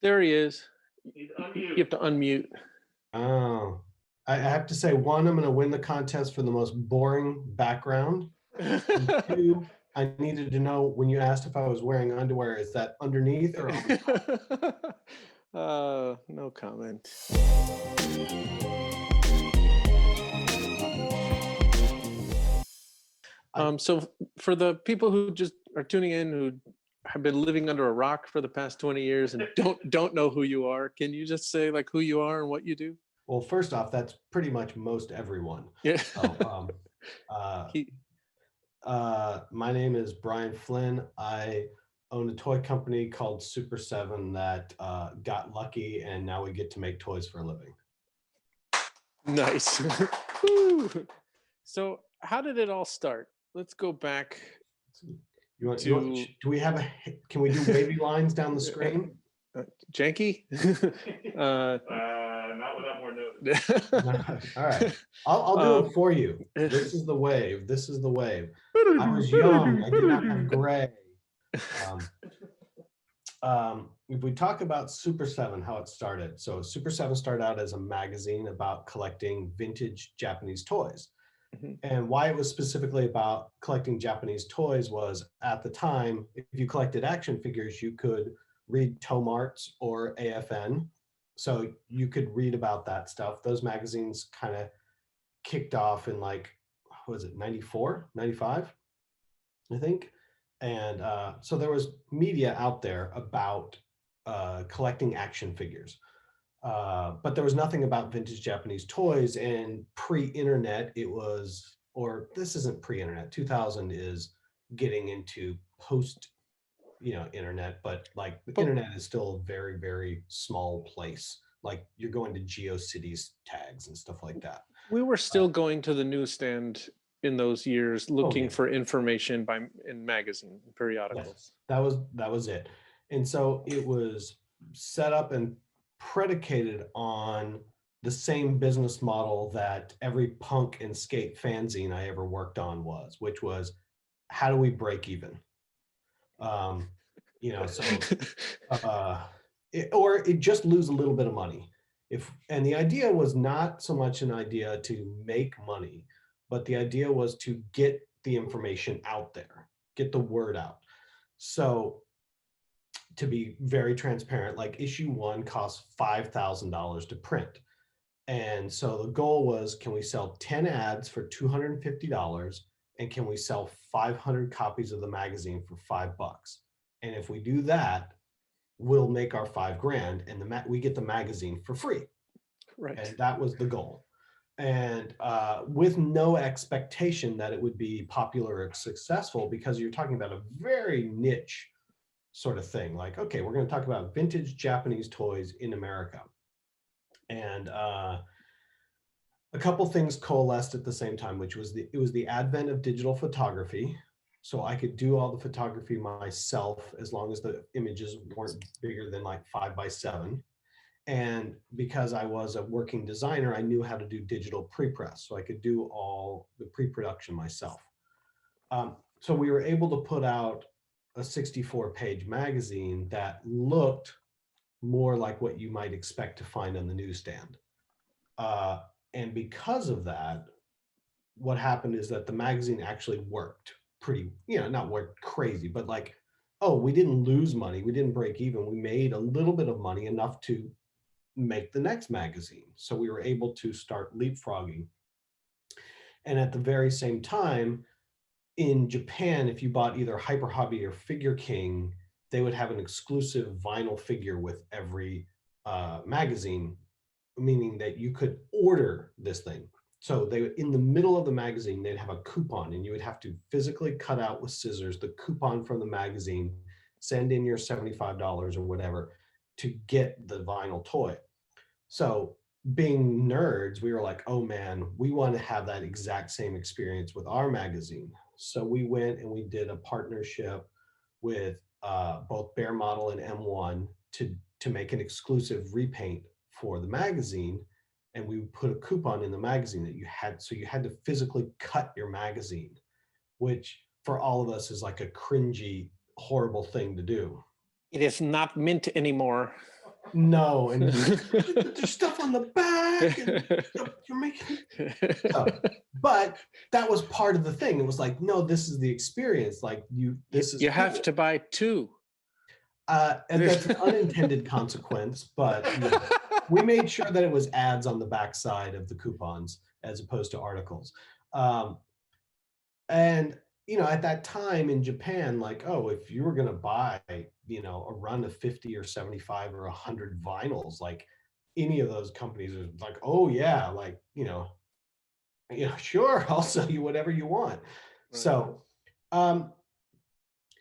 There he is. He's You unmuted. have to unmute. Oh, I have to say, one, I'm going to win the contest for the most boring background. And two, I needed to know when you asked if I was wearing underwear, is that underneath or on? No comment. So for the people who just are tuning in, who have been living under a rock for the past 20 years and don't know who you are, can you just say like who you are and what you do? Well, first off, that's pretty much most everyone. Yeah. So, my name is Brian Flynn. I own a toy company called Super 7 that got lucky, and now we get to make toys for a living. Nice. Woo. So how did it all start? Let's go back. Do we have can we do wavy lines down the screen? Janky? Not without more notice. All right. I'll do it for you. This is the wave. This is the wave. I was young. I did not have gray. If we talk about Super 7, how it started. So Super 7 started out as a magazine about collecting vintage Japanese toys. And why it was specifically about collecting Japanese toys was, at the time, if you collected action figures, you could read Tomarts or AFN. So you could read about that stuff. Those magazines kind of kicked off in like, what was it, 94, 95, I think. And so there was media out there about collecting action figures. But there was nothing about vintage Japanese toys, and pre-internet it was, or this isn't pre-internet, 2000 is getting into post, internet, but like the internet is still a very, very small place. Like you're going to GeoCities tags and stuff like that. We were still going to the newsstand in those years looking for information in magazine periodicals. Yes, that was it. And so it was set up and predicated on the same business model that every punk and skate fanzine I ever worked on was, which was, how do we break even? Or it just lose a little bit of money. And the idea was not so much an idea to make money, but the idea was to get the information out there, get the word out. So to be very transparent, like issue 1 costs $5,000 to print. And so the goal was, can we sell 10 ads for $250? And can we sell 500 copies of the magazine for $5? And if we do that, we'll make our $5,000 and we get the magazine for free. Right. And that was the goal. And with no expectation that it would be popular or successful, because you're talking about a very niche sort of thing. Like, okay, we're going to talk about vintage Japanese toys in America. And a couple things coalesced at the same time, which was it was the advent of digital photography. So I could do all the photography myself as long as the images weren't bigger than like 5x7. And because I was a working designer, I knew how to do digital pre-press. So I could do all the pre-production myself. So we were able to put out a 64-page magazine that looked more like what you might expect to find on the newsstand. And because of that, what happened is that the magazine actually worked pretty, not worked crazy, but like, we didn't lose money. We didn't break even. We made a little bit of money, enough to make the next magazine. So we were able to start leapfrogging. And at the very same time, in Japan, if you bought either Hyper Hobby or Figure King, they would have an exclusive vinyl figure with every magazine, meaning that you could order this thing. So they would, in the middle of the magazine, they'd have a coupon, and you would have to physically cut out with scissors the coupon from the magazine, send in your $75 or whatever to get the vinyl toy. So being nerds, we were like, oh man, we want to have that exact same experience with our magazine. So we went and we did a partnership with both Bare Model and M1 to make an exclusive repaint for the magazine. And we put a coupon in the magazine that you had to physically cut your magazine, which for all of us is like a cringy, horrible thing to do. It is not mint anymore. No, and there's stuff on the back, and you're making. So, but that was part of the thing. It was like, no, this is the experience. Like this is You have cool. to buy two. And that's an unintended consequence, but we made sure that it was ads on the backside of the coupons as opposed to articles. And at that time in Japan, like, oh, if you were going to buy, a run of 50 or 75 or 100 vinyls, like any of those companies are like, oh yeah, like, sure, I'll sell you whatever you want. Right. So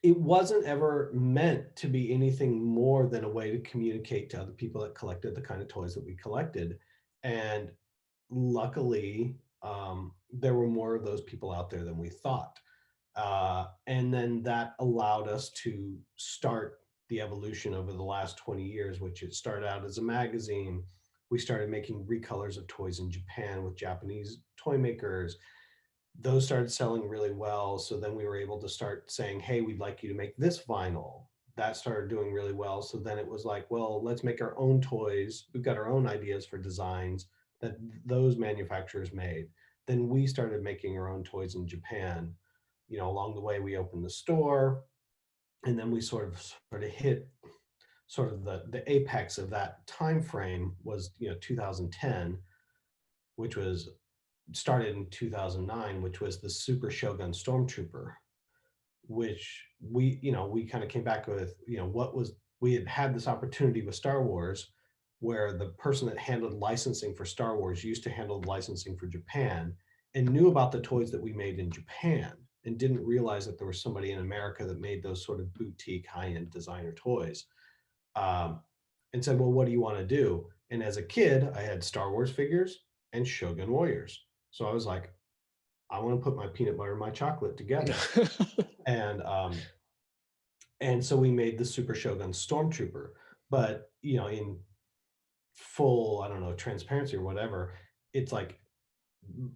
it wasn't ever meant to be anything more than a way to communicate to other people that collected the kind of toys that we collected. And luckily, there were more of those people out there than we thought. And then that allowed us to start the evolution over the last 20 years, which it started out as a magazine. We started making recolors of toys in Japan with Japanese toy makers. Those started selling really well. So then we were able to start saying, hey, we'd like you to make this vinyl. That started doing really well. So then it was like, well, let's make our own toys. We've got our own ideas for designs that those manufacturers made. Then we started making our own toys in Japan. Along the way, we opened the store, and then we sort of hit sort of the apex of that time frame was 2010, which was started in 2009, which was the Super Shogun Stormtrooper, which we kind of came back with, we had this opportunity with Star Wars, where the person that handled licensing for Star Wars used to handle licensing for Japan and knew about the toys that we made in Japan and didn't realize that there was somebody in America that made those sort of boutique high-end designer toys. And said, well, what do you want to do? And as a kid, I had Star Wars figures and Shogun Warriors. So I was like, I want to put my peanut butter and my chocolate together. And so we made the Super Shogun Stormtrooper. But, in full, I don't know, transparency or whatever, it's like,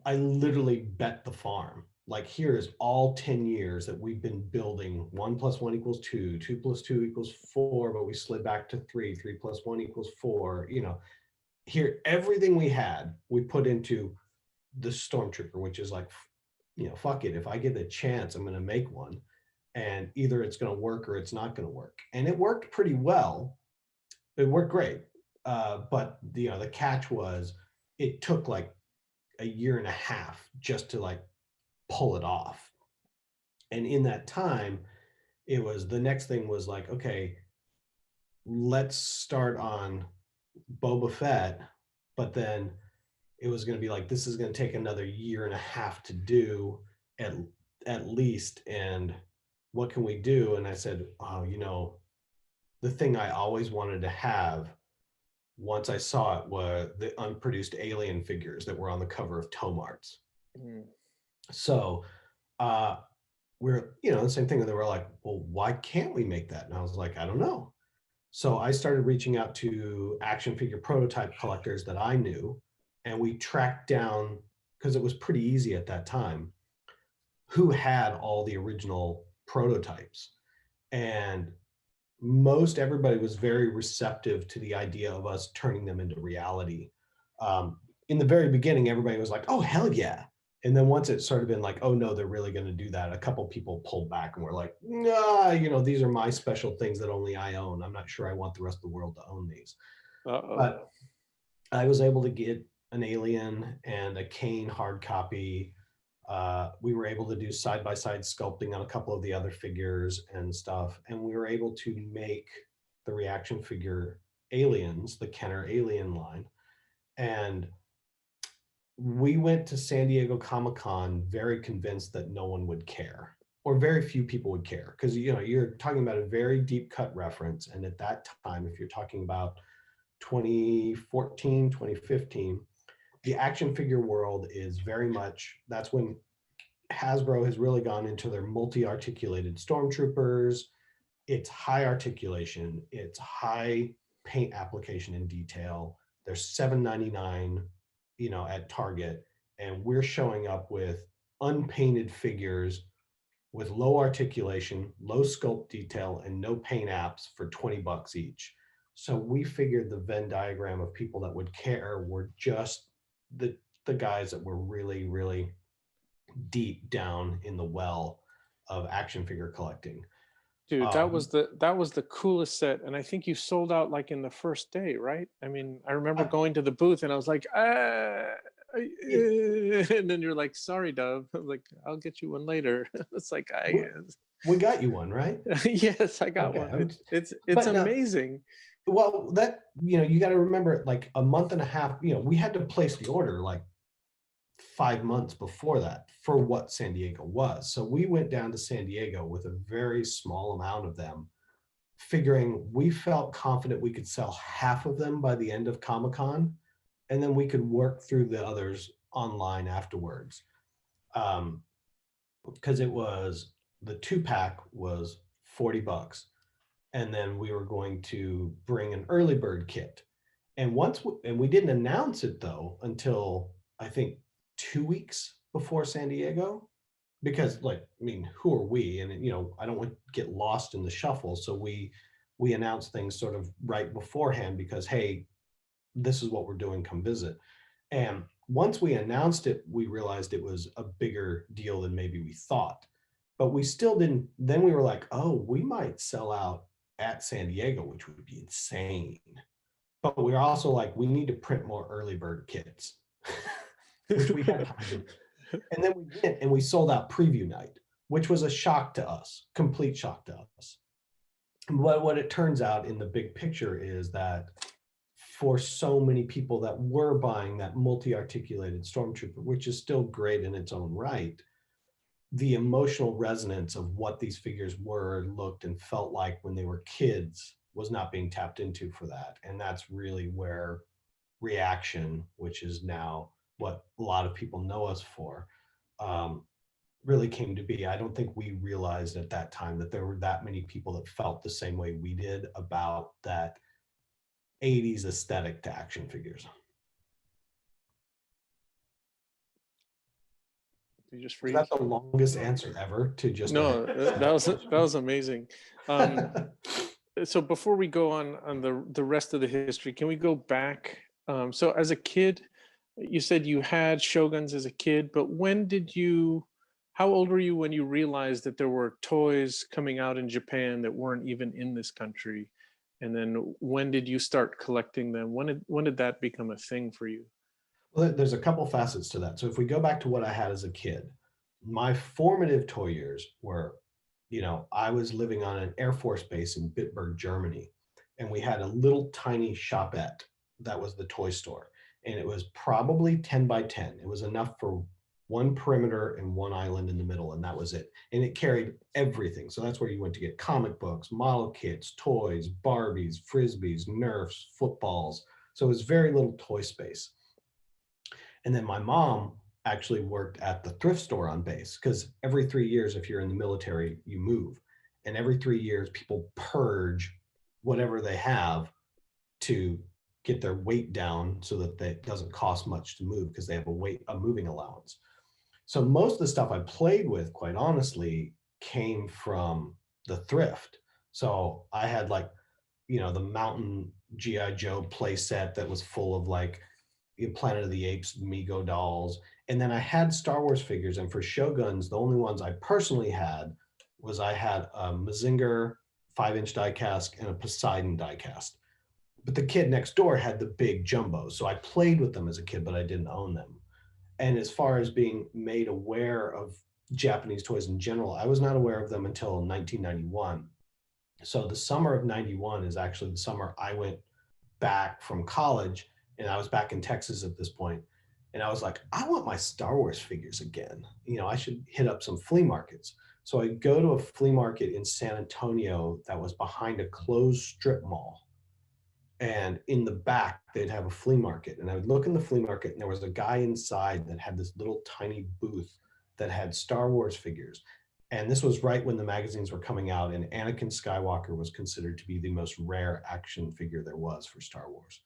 I literally bet the farm. Like, here is all 10 years that we've been building 1 + 1 = 2, 2 + 2 = 4, but we slid back to 3, 3 + 1 = 4. Here, everything we had, we put into the Stormtrooper, which is like, fuck it. If I get a chance, I'm going to make one. And either it's going to work or it's not going to work. And it worked pretty well. It worked great. But the catch was it took like a year and a half just to like pull it off. And in that time, it was the next thing was like, okay, let's start on Boba Fett. But then it was going to be like, this is going to take another year and a half to do at least. And what can we do? And I said, oh, the thing I always wanted to have once I saw it were the unproduced alien figures that were on the cover of Tomarts. So we're, the same thing. And they were like, well, why can't we make that? And I was like, I don't know. So I started reaching out to action figure prototype collectors that I knew. And we tracked down, because it was pretty easy at that time, who had all the original prototypes. And most everybody was very receptive to the idea of us turning them into reality. In the very beginning, everybody was like, oh, hell yeah. And then once it started been like, oh no, they're really going to do that, a couple people pulled back and were like, nah, these are my special things that only I own. I'm not sure I want the rest of the world to own these. But I was able to get an Alien and a Kane hard copy. We were able to do side-by-side sculpting on a couple of the other figures and stuff. And we were able to make the reaction figure aliens, the Kenner Alien line. And we went to San Diego Comic-Con very convinced that no one would care, or very few people would care. Because, you're talking about a very deep cut reference. And at that time, if you're talking about 2014, 2015, the action figure world is very much, that's when Hasbro has really gone into their multi-articulated stormtroopers. It's high articulation, it's high paint application and detail. They're $7.99, at Target, and we're showing up with unpainted figures with low articulation, low sculpt detail, and no paint apps for $20 each. So we figured the Venn diagram of people that would care were just the guys that were really, really deep down in the well of action figure collecting. Dude, that was the coolest set, and I think you sold out like in the first day, right? I mean, I remember going to the booth and I was like, and then you're like, sorry, Dove. I'm like, I'll get you one later. It's like, we got you one, right? yes, I got Okay, one. It's but no, amazing. well, that, you got to remember, like a month and a half, we had to place the order like 5 months before that for what San Diego was. So we went down to San Diego with a very small amount of them, figuring we felt confident we could sell half of them by the end of Comic-Con, and then we could work through the others online afterwards. Because it was, the 2-pack was $40, and then we were going to bring an early bird kit. And we didn't announce it though until I think 2 weeks before San Diego, because like, I mean, who are we? And I don't want to get lost in the shuffle. So we announced things sort of right beforehand because, hey, this is what we're doing, come visit. And once we announced it, we realized it was a bigger deal than maybe we thought. But we still didn't, then we were like, oh, we might sell out at San Diego, which would be insane. But we were also like, we need to print more early bird kits, which we had time. And then we went and we sold out preview night, which was a shock to us, complete shock to us. But what it turns out in the big picture is that for so many people that were buying that multi-articulated Stormtrooper, which is still great in its own right, the emotional resonance of what these figures were, looked, and felt like when they were kids was not being tapped into for that. And that's really where Reaction, which is now what a lot of people know us for, really came to be. I don't think we realized at that time that there were that many people that felt the same way we did about that 80s aesthetic to action figures. You just Is that the longest answer ever to just no? That was amazing. So before we go on the rest of the history, can we go back? So as a kid, you said you had Shoguns as a kid, but how old were you when you realized that there were toys coming out in Japan that weren't even in this country? And then when did you start collecting them? When did that become a thing for you? Well, there's a couple facets to that. So if we go back to what I had as a kid, my formative toy years were, I was living on an Air Force base in Bitburg, Germany, and we had a little tiny shopette that was the toy store. And it was probably 10 by 10. It was enough for one perimeter and one island in the middle, and that was it. And it carried everything. So that's where you went to get comic books, model kits, toys, Barbies, Frisbees, Nerfs, footballs. So it was very little toy space. And then my mom actually worked at the thrift store on base, because every 3 years, if you're in the military, you move. And every 3 years, people purge whatever they have to get their weight down so that it doesn't cost much to move, because they have a moving allowance. So most of the stuff I played with, quite honestly, came from the thrift. So I had like, the Mountain G.I. Joe play set that was full of like Planet of the Apes, Mego dolls. And then I had Star Wars figures. And for Shoguns, the only ones I personally had was I had a Mazinger 5-inch diecast and a Poseidon diecast. But the kid next door had the big jumbos. So I played with them as a kid, but I didn't own them. And as far as being made aware of Japanese toys in general, I was not aware of them until 1991. So the summer of 91 is actually the summer I went back from college, and I was back in Texas at this point. And I was like, I want my Star Wars figures again. I should hit up some flea markets. So I go to a flea market in San Antonio that was behind a closed strip mall. And in the back, they'd have a flea market. And I would look in the flea market, and there was a guy inside that had this little tiny booth that had Star Wars figures. And this was right when the magazines were coming out, and Anakin Skywalker was considered to be the most rare action figure there was for Star Wars.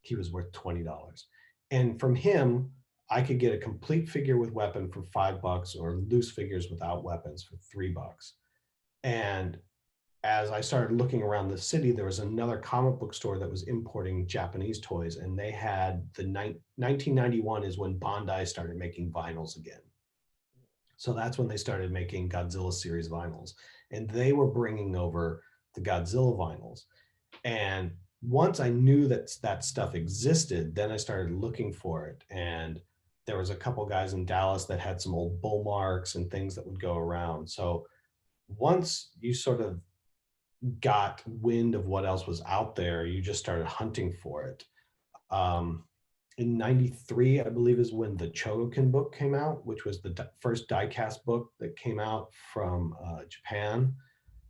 He was worth $20. And from him, I could get a complete figure with weapon for $5 or loose figures without weapons for $3. And as I started looking around the city, there was another comic book store that was importing Japanese toys, and they had 1991 is when Bandai started making vinyls again. So that's when they started making Godzilla series vinyls, and they were bringing over the Godzilla vinyls. And once I knew that that stuff existed, then I started looking for it. And there was a couple guys in Dallas that had some old bull marks and things that would go around. So once you sort of got wind of what else was out there, you just started hunting for it. In 93, I believe, is when the Chogokin book came out, which was the first diecast book that came out from Japan.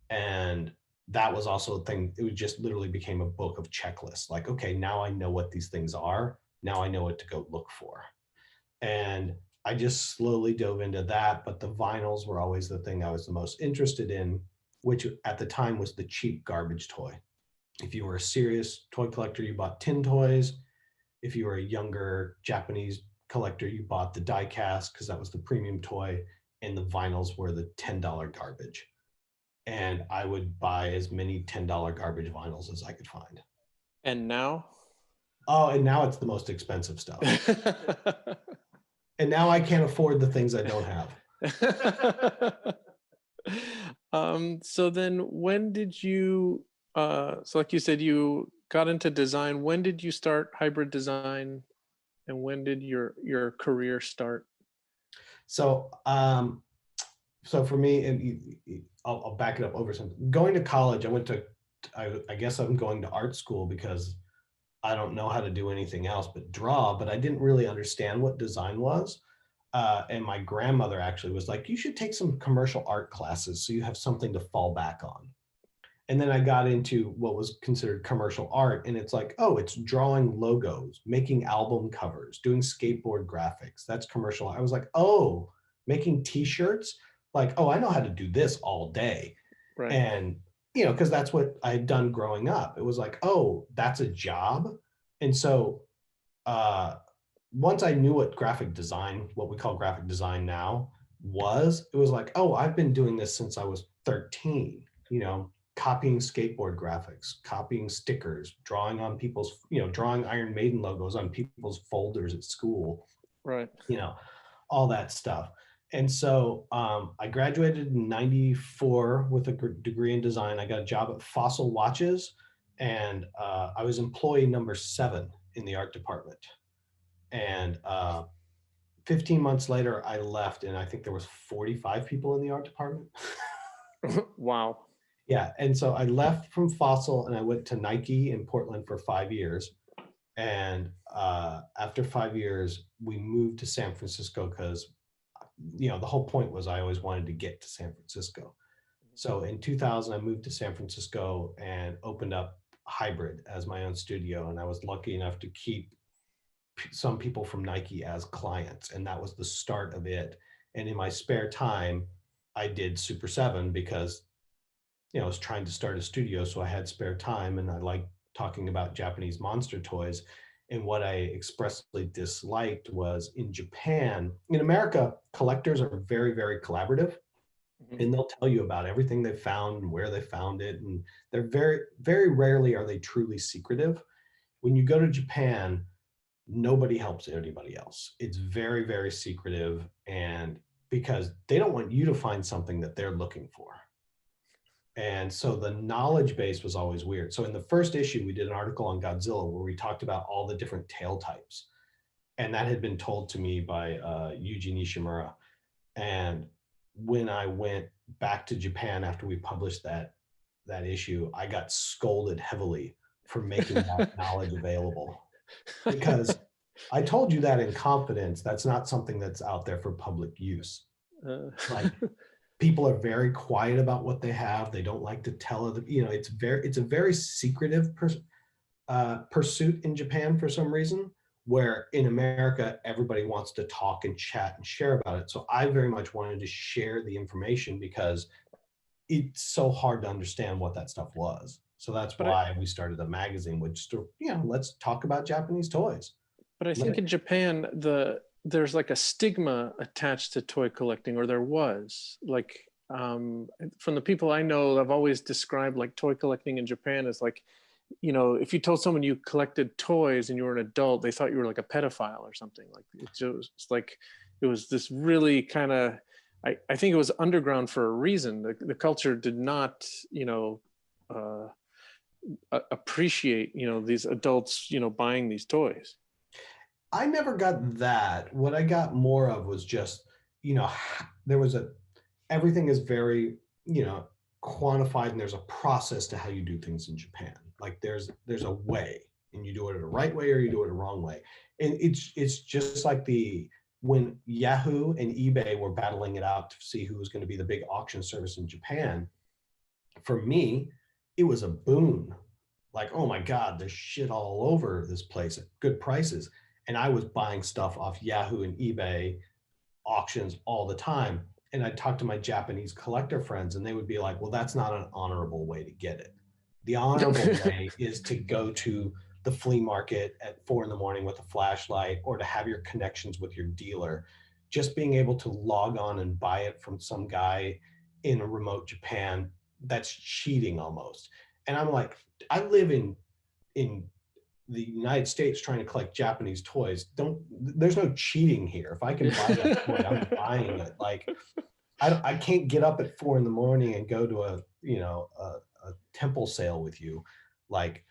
And that was also a thing. It just literally became a book of checklists. Like, okay, now I know what these things are. Now I know what to go look for. And I just slowly dove into that. But the vinyls were always the thing I was the most interested in, which at the time was the cheap garbage toy. If you were a serious toy collector, you bought tin toys. If you were a younger Japanese collector, you bought the die cast because that was the premium toy, and the vinyls were the $10 garbage. And I would buy as many $10 garbage vinyls as I could find. And now? Oh, and now it's the most expensive stuff. And now I can't afford the things I don't have. So then when did you, so like you said, you got into design. When did you start hybrid design, and when did your career start? So, so for me, and I'll back it up over some. Going to college, I went to, I guess I'm going to art school because I don't know how to do anything else but draw, but I didn't really understand what design was. And my grandmother actually was like, you should take some commercial art classes so you have something to fall back on. And then I got into what was considered commercial art. And it's like, oh, it's drawing logos, making album covers, doing skateboard graphics. That's commercial. I was like, oh, making t-shirts. Like, oh, I know how to do this all day. Right. And, you know, because that's what I had done growing up. It was like, oh, that's a job. And so once I knew what graphic design, what we call graphic design now was, it was like, oh, I've been doing this since I was 13, you know, copying skateboard graphics, copying stickers, drawing on people's, you know, drawing Iron Maiden logos on people's folders at school, right? You know, all that stuff. And so I graduated in 94 with a degree in design. I got a job at Fossil Watches, and I was employee number 7 in the art department. And 15 months later, I left, and I think there was 45 people in the art department. Wow. Yeah, and so I left from Fossil, and I went to Nike in Portland for 5 years. And after 5 years, we moved to San Francisco because, you know, the whole point was I always wanted to get to San Francisco. So in 2000, I moved to San Francisco and opened up Hybrid as my own studio. And I was lucky enough to keep some people from Nike as clients. And that was the start of it. And in my spare time, I did Super 7 because, you know, I was trying to start a studio. So I had spare time, and I liked talking about Japanese monster toys. And what I expressly disliked was in Japan, in America, collectors are very, very collaborative. Mm-hmm. And they'll tell you about everything they found and where they found it. And they're very, very rarely are they truly secretive. When you go to Japan, nobody helps anybody else. It's very, very secretive. And because they don't want you to find something that they're looking for. And so the knowledge base was always weird. So in the first issue, we did an article on Godzilla where we talked about all the different tail types. And that had been told to me by Yuji Nishimura. And when I went back to Japan after we published that issue, I got scolded heavily for making that knowledge available. Because I told you that in confidence. That's not something that's out there for public use. Like, people are very quiet about what they have. They don't like to tell other, you know, it's a very secretive pursuit in Japan for some reason, where in America, everybody wants to talk and chat and share about it. So I very much wanted to share the information because it's so hard to understand what that stuff was. So that's why we started a magazine, which, you know, let's talk about Japanese toys. But I think in Japan, there's like a stigma attached to toy collecting, or there was. Like, from the people I know, I've always described like toy collecting in Japan as like, you know, if you told someone you collected toys and you were an adult, they thought you were like a pedophile or something. Like it's just like, it was this really kind of, I think it was underground for a reason. The culture did not, you know, appreciate, you know, these adults, you know, buying these toys. I never got that. What I got more of was just, you know, there was everything is very, you know, quantified, and there's a process to how you do things in Japan. Like there's a way, and you do it the right way or you do it the wrong way. And it's just like when Yahoo and eBay were battling it out to see who was going to be the big auction service in Japan. For me, it was a boon. Like, oh my God, there's shit all over this place at good prices. And I was buying stuff off Yahoo and eBay auctions all the time. And I'd talk to my Japanese collector friends, and they would be like, well, that's not an honorable way to get it. The honorable way is to go to the flea market at 4 a.m. with a flashlight, or to have your connections with your dealer. Just being able to log on and buy it from some guy in a remote Japan, that's cheating almost. And I'm like, I live in the United States trying to collect Japanese toys. There's no cheating here. If I can buy that toy, I'm buying it. Like, I can't get up at 4 a.m. and go to a temple sale with you. Like,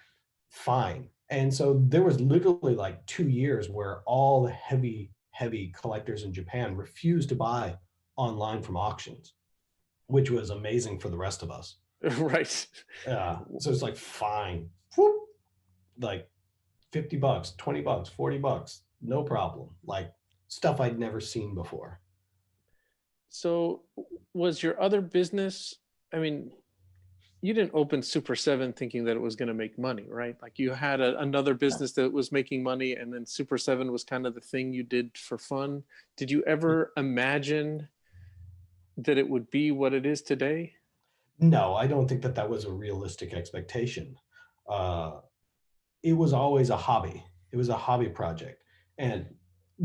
fine. And so there was literally like 2 years where all the heavy collectors in Japan refused to buy online from auctions, which was amazing for the rest of us. Right. So it's like, fine. Whoop. Like $50, $20, $40, no problem. Like stuff I'd never seen before. So was your other business, I mean, you didn't open Super 7 thinking that it was going to make money, right? Like you had another business that was making money, and then Super 7 was kind of the thing you did for fun. Did you ever imagine that it would be what it is today? No, I don't think that was a realistic expectation. It was always a hobby. It was a hobby project. And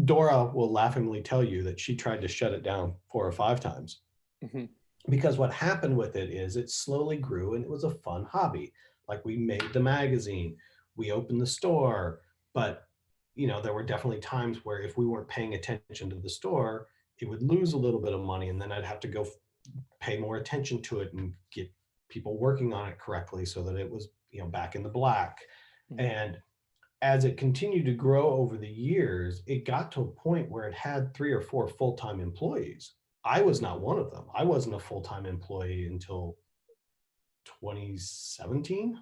Dora will laughingly tell you that she tried to shut it down 4 or 5 times. Mm-hmm. Because what happened with it is it slowly grew, and it was a fun hobby. Like we made the magazine, we opened the store, but you know, there were definitely times where if we weren't paying attention to the store, it would lose a little bit of money, and then I'd have to go pay more attention to it and get people working on it correctly so that it was, you know, back in the black. Mm-hmm. And as it continued to grow over the years, it got to a point where it had 3 or 4 full-time employees. I was not one of them. I wasn't a full-time employee until 2017,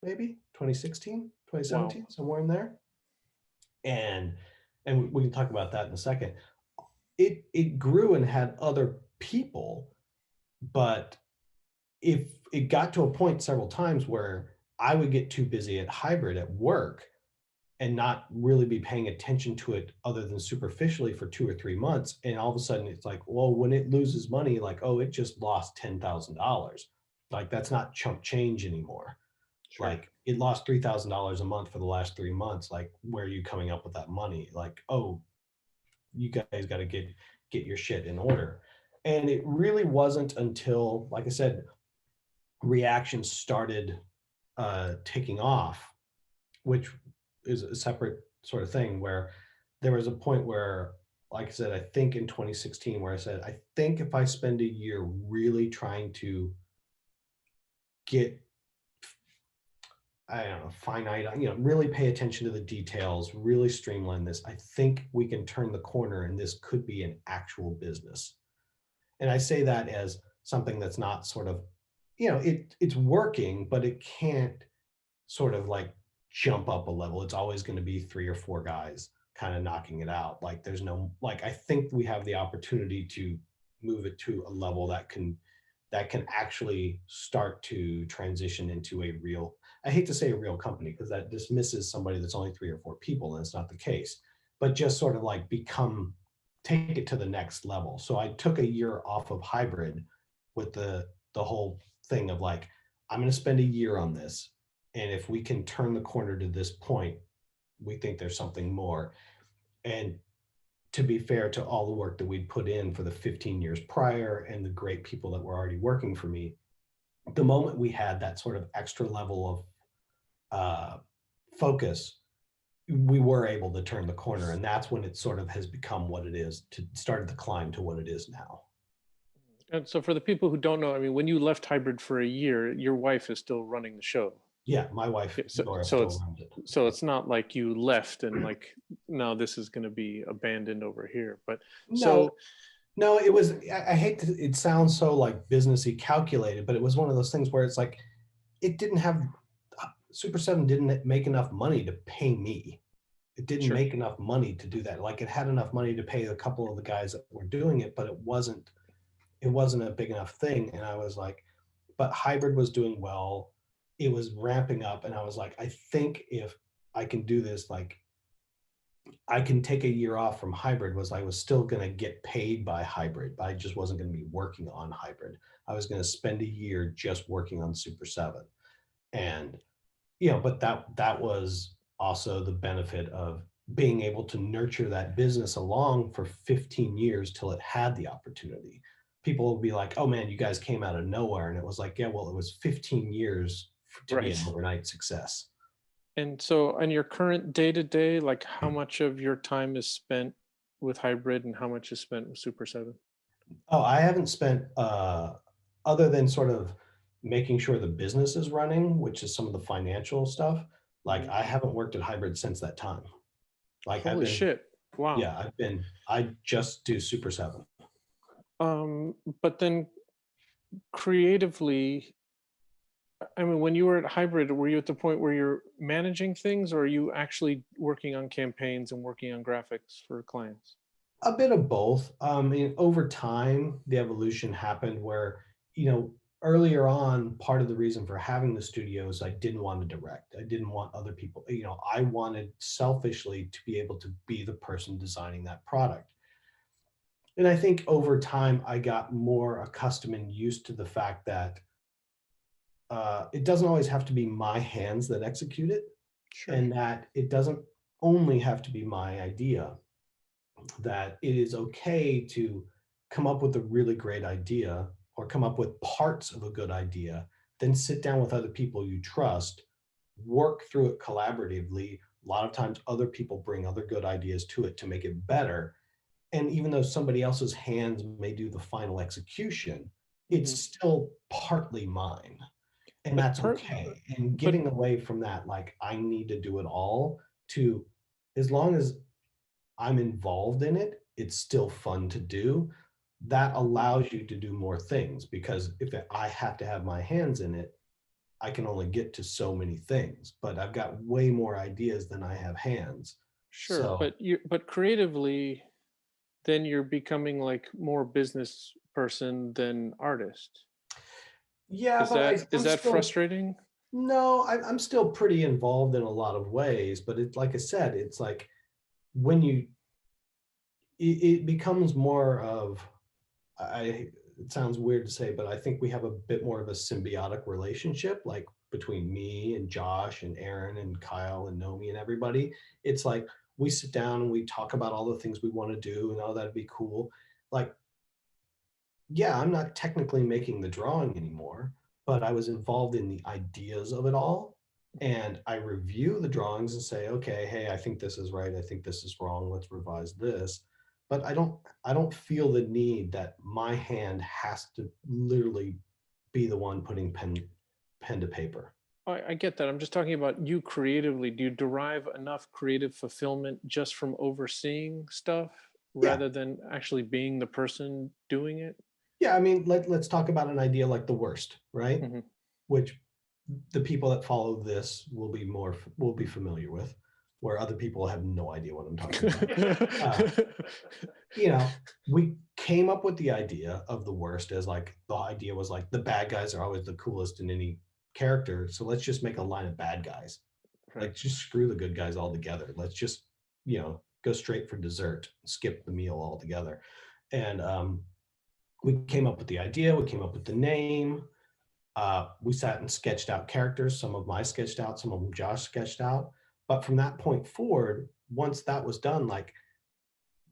maybe 2016, 2017, wow. Somewhere in there. And we can talk about that in a second. It grew and had other people, but if it got to a point several times where I would get too busy at hybrid at work and not really be paying attention to it other than superficially for 2 or 3 months. And all of a sudden it's like, well, when it loses money, like, oh, it just lost $10,000. Like that's not chump change anymore. Sure. Like it lost $3,000 a month for the last 3 months. Like, where are you coming up with that money? Like, oh, you guys got to get your shit in order. And it really wasn't until, like I said, reactions started taking off, which is a separate sort of thing, where there was a point where, like I said, I think in 2016, where I said, I think if I spend a year really trying to get, I don't know, finite, you know, really pay attention to the details, really streamline this, I think we can turn the corner and this could be an actual business. And I say that as something that's not sort of, you know, it's working, but it can't sort of like jump up a level. It's always going to be 3 or 4 guys kind of knocking it out. Like there's no, like, I think we have the opportunity to move it to a level that can actually start to transition into a real, I hate to say a real company because that dismisses somebody that's only 3 or 4 people, and it's not the case, but just sort of like take it to the next level. So I took a year off of hybrid with the whole thing of like, I'm going to spend a year on this. And if we can turn the corner to this point, we think there's something more. And to be fair to all the work that we'd put in for the 15 years prior and the great people that were already working for me, the moment we had that sort of extra level of focus, we were able to turn the corner. And that's when it sort of has become what it is, started to climb to what it is now. And so for the people who don't know, I mean, when you left Hybrid for a year, your wife is still running the show. Yeah, my wife, Nora, so still runs it. So it's not like you left and like, no, this is going to be abandoned over here. But no, it was, I hate to, it sounds so like businessy calculated, but it was one of those things where it's like, it didn't have, Super 7 didn't make enough money to pay me. It didn't make enough money to do that. Like, it had enough money to pay a couple of the guys that were doing it, but it wasn't a big enough thing. And I was like, but Hybrid was doing well. It was ramping up. And I was like, I think if I can do this, like, I can take a year off from Hybrid. I was still going to get paid by Hybrid, but I just wasn't going to be working on Hybrid. I was going to spend a year just working on Super 7. And, but that was also the benefit of being able to nurture that business along for 15 years till it had the opportunity. People will be like, oh man, you guys came out of nowhere. And it was like, yeah, well, it was 15 years to be an overnight success. And so on your current day-to-day, like how much of your time is spent with Hybrid and how much is spent with Super 7? Oh, I haven't spent, other than sort of making sure the business is running, which is some of the financial stuff. Like, I haven't worked at Hybrid since that time. Like, holy shit. Wow. Yeah, I just do Super 7. But then creatively, I mean, when you were at Hybrid, were you at the point where you're managing things, or are you actually working on campaigns and working on graphics for clients? A bit of both. I mean, over time, the evolution happened where, earlier on, part of the reason for having the studio is I didn't want to direct. I didn't want other people, I wanted selfishly to be able to be the person designing that product. And I think over time, I got more accustomed and used to the fact that it doesn't always have to be my hands that execute it, and that it doesn't only have to be my idea, that it is okay to come up with a really great idea or come up with parts of a good idea, then sit down with other people you trust, work through it collaboratively. A lot of times other people bring other good ideas to it to make it better. And even though somebody else's hands may do the final execution, it's still partly mine. And that's okay. And getting away from that, like, I need to do it all, to, as long as I'm involved in it, it's still fun to do. That allows you to do more things, because if I have to have my hands in it, I can only get to so many things, but I've got way more ideas than I have hands. Sure, so, but creatively, then you're becoming like more business person than artist. Yeah, is that frustrating? No, I'm still pretty involved in a lot of ways, but it's like I said, it's like when it becomes more of, it sounds weird to say, but I think we have a bit more of a symbiotic relationship, like between me and Josh and Aaron and Kyle and Nomi and everybody. It's like we sit down and we talk about all the things we want to do and oh, that'd be cool. Like, yeah, I'm not technically making the drawing anymore, but I was involved in the ideas of it all. And I review the drawings and say, okay, hey, I think this is right. I think this is wrong. Let's revise this. But I don't feel the need that my hand has to literally be the one putting pen to paper. I get that. I'm just talking about you creatively. Do you derive enough creative fulfillment just from overseeing stuff rather than actually being the person doing it? Yeah, I mean, let's talk about an idea like The Worst, right? Which the people that follow this will be familiar with, where other people have no idea what I'm talking about. We came up with the idea of The Worst as like, the idea was like, the bad guys are always the coolest in any character, so let's just make a line of bad guys. Like, just screw the good guys altogether. Let's just, go straight for dessert, skip the meal altogether. And we came up with the idea, we came up with the name. We sat and sketched out characters. Some of my sketched out, some of them Josh sketched out. But from that point forward, once that was done, like,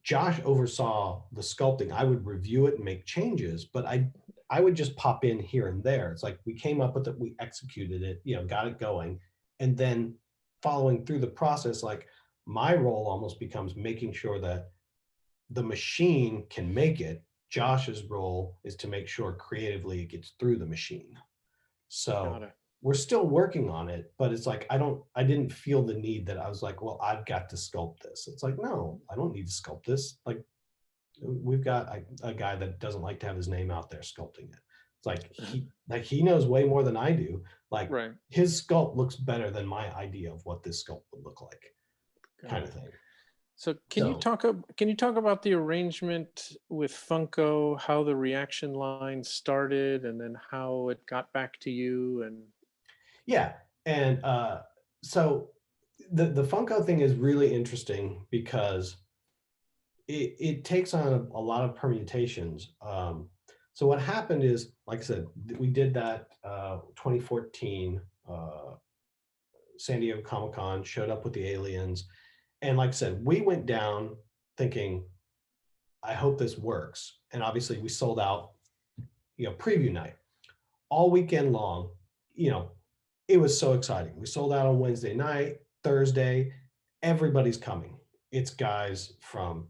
Josh oversaw the sculpting. I would review it and make changes, but I would just pop in here and there. It's like we came up with it, we executed it, you know, got it going. And then following through the process, like my role almost becomes making sure that the machine can make it. Josh's role is to make sure creatively it gets through the machine. So we're still working on it, but it's like, I didn't feel the need that I was like, well, I've got to sculpt this. It's like, no, I don't need to sculpt this. Like, we've got a guy that doesn't like to have his name out there sculpting it. It's like he knows way more than I do. Like his sculpt looks better than my idea of what this sculpt would look like, kind of thing. So can you talk about the arrangement with Funko, how the reaction line started, and then how it got back to you? And yeah, and so the Funko thing is really interesting because it takes on a lot of permutations. So what happened is, like I said, we did that 2014 San Diego Comic-Con, showed up with the aliens. And like I said, we went down thinking, I hope this works. And obviously we sold out, you know, preview night. All weekend long, you know, it was so exciting. We sold out on Wednesday night, Thursday, everybody's coming. It's guys from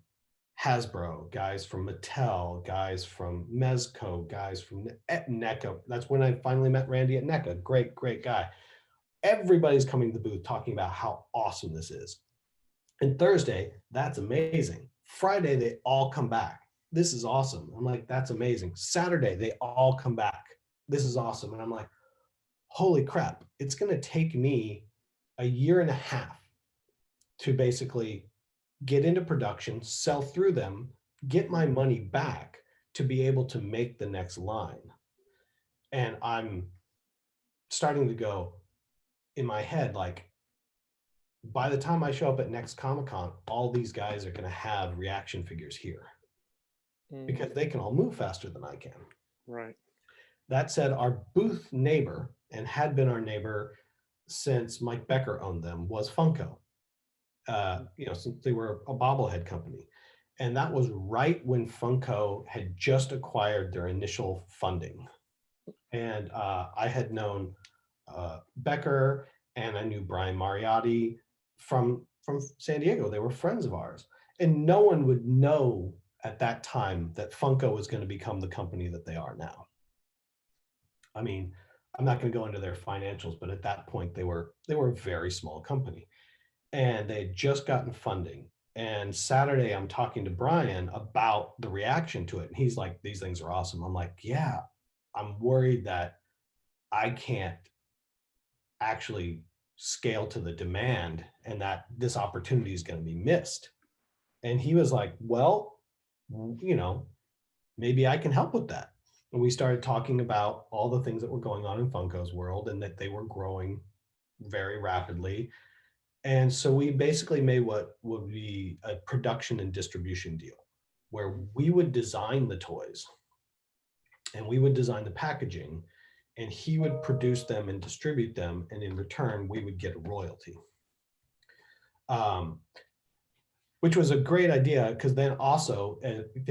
Hasbro, guys from Mattel, guys from Mezco, guys from NECA. That's when I finally met Randy at NECA. Great, great guy. Everybody's coming to the booth talking about how awesome this is. And Thursday, that's amazing. Friday, they all come back. This is awesome. I'm like, that's amazing. Saturday, they all come back. This is awesome. And I'm like, holy crap, it's going to take me a year and a half to basically get into production, sell through them, get my money back to be able to make the next line. And I'm starting to go in my head, like, by the time I show up at next Comic-Con, all these guys are going to have reaction figures here because they can all move faster than I can. Right. That said, our booth neighbor, and had been our neighbor since Mike Becker owned them, was Funko. You know, since they were a bobblehead company. And that was right when Funko had just acquired their initial funding. And I had known Becker, and I knew Brian Mariotti from San Diego. They were friends of ours. And no one would know at that time that Funko was going to become the company that they are now. I mean, I'm not going to go into their financials, but at that point they were a very small company. And they had just gotten funding. And Saturday, I'm talking to Brian about the reaction to it. And he's like, these things are awesome. I'm like, yeah, I'm worried that I can't actually scale to the demand and that this opportunity is going to be missed. And he was like, well, you know, maybe I can help with that. And we started talking about all the things that were going on in Funko's world and that they were growing very rapidly. And so we basically made what would be a production and distribution deal where we would design the toys and we would design the packaging and he would produce them and distribute them. And in return, we would get a royalty, which was a great idea because then also, if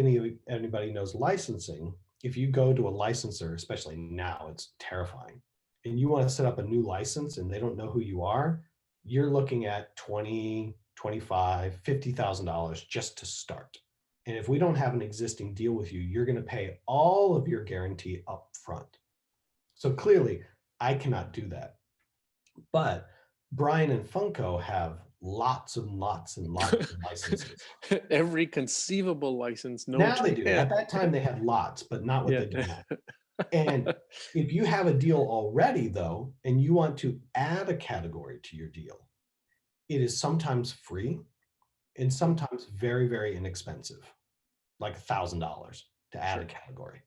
anybody knows licensing, if you go to a licensor, especially now, it's terrifying. And you want to set up a new license and they don't know who you are, you're looking at $20,000, $25,000, $50,000 just to start. And if we don't have an existing deal with you, you're going to pay all of your guarantee up front. So clearly, I cannot do that. But Brian and Funko have lots and lots and lots of licenses. Every conceivable license. Now they do. At that time, they had lots, but not what they do now. And if you have a deal already, though, and you want to add a category to your deal, it is sometimes free and sometimes very, very inexpensive, like $1,000 to add a category.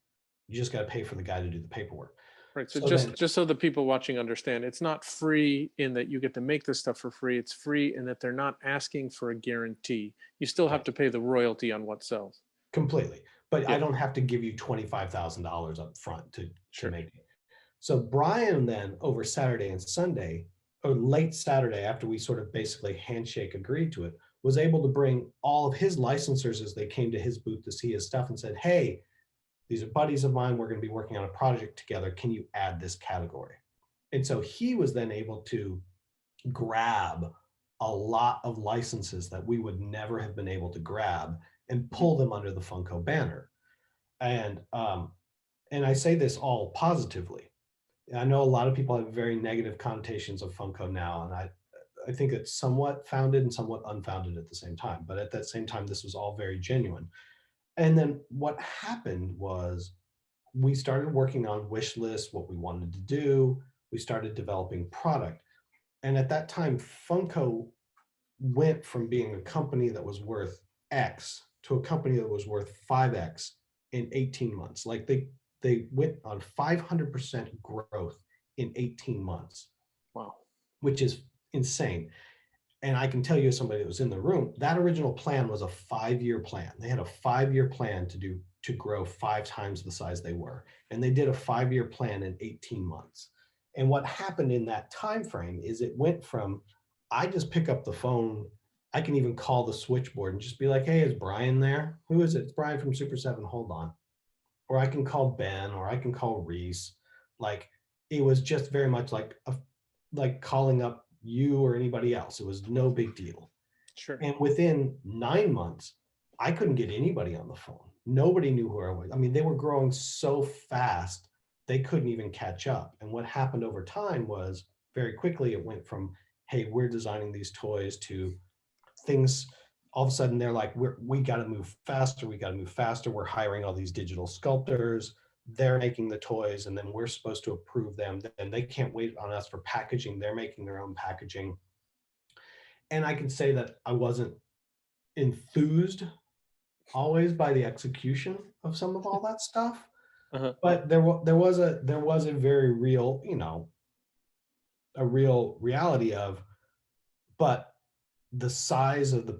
You just got to pay for the guy to do the paperwork. Right. So just so the people watching understand, it's not free in that you get to make this stuff for free. It's free in that they're not asking for a guarantee. You still have to pay the royalty on what sells. Completely. But I don't have to give you $25,000 up front to make it. So Brian then over Saturday and Sunday, or late Saturday after we sort of basically handshake agreed to it, was able to bring all of his licensors as they came to his booth to see his stuff and said, hey, these are buddies of mine. We're going to be working on a project together. Can you add this category? And so he was then able to grab a lot of licenses that we would never have been able to grab and pull them under the Funko banner. And I say this all positively. I know a lot of people have very negative connotations of Funko now, and I think it's somewhat founded and somewhat unfounded at the same time. But at that same time, this was all very genuine. And then what happened was we started working on wish lists, what we wanted to do. We started developing product. And at that time, Funko went from being a company that was worth X to a company that was worth 5X in 18 months. Like they went on 500% growth in 18 months. Wow. Which is insane. And I can tell you, as somebody that was in the room, that original plan was a 5-year plan. They had a 5-year plan to grow 5 times the size they were. And they did a 5-year plan in 18 months. And what happened in that time frame is it went from, I just pick up the phone, I can even call the switchboard and just be like, hey, is Brian there? Who is it? It's Brian from Super 7, hold on. Or I can call Ben, or I can call Reese. Like, it was just very much like calling up you or anybody else. It was no big deal. Sure. And within 9 months, I couldn't get anybody on the phone. Nobody knew who I was. I mean, they were growing so fast, they couldn't even catch up. And what happened over time was very quickly, it went from, hey, we're designing these toys, to things, all of a sudden they're like, we got to move faster. We got to move faster. We're hiring all these digital sculptors. They're making the toys, and then we're supposed to approve them. And they can't wait on us for packaging. They're making their own packaging. And I can say that I wasn't enthused always by the execution of some of all that stuff. Uh-huh. But there was a very real, a real reality of, but the size of the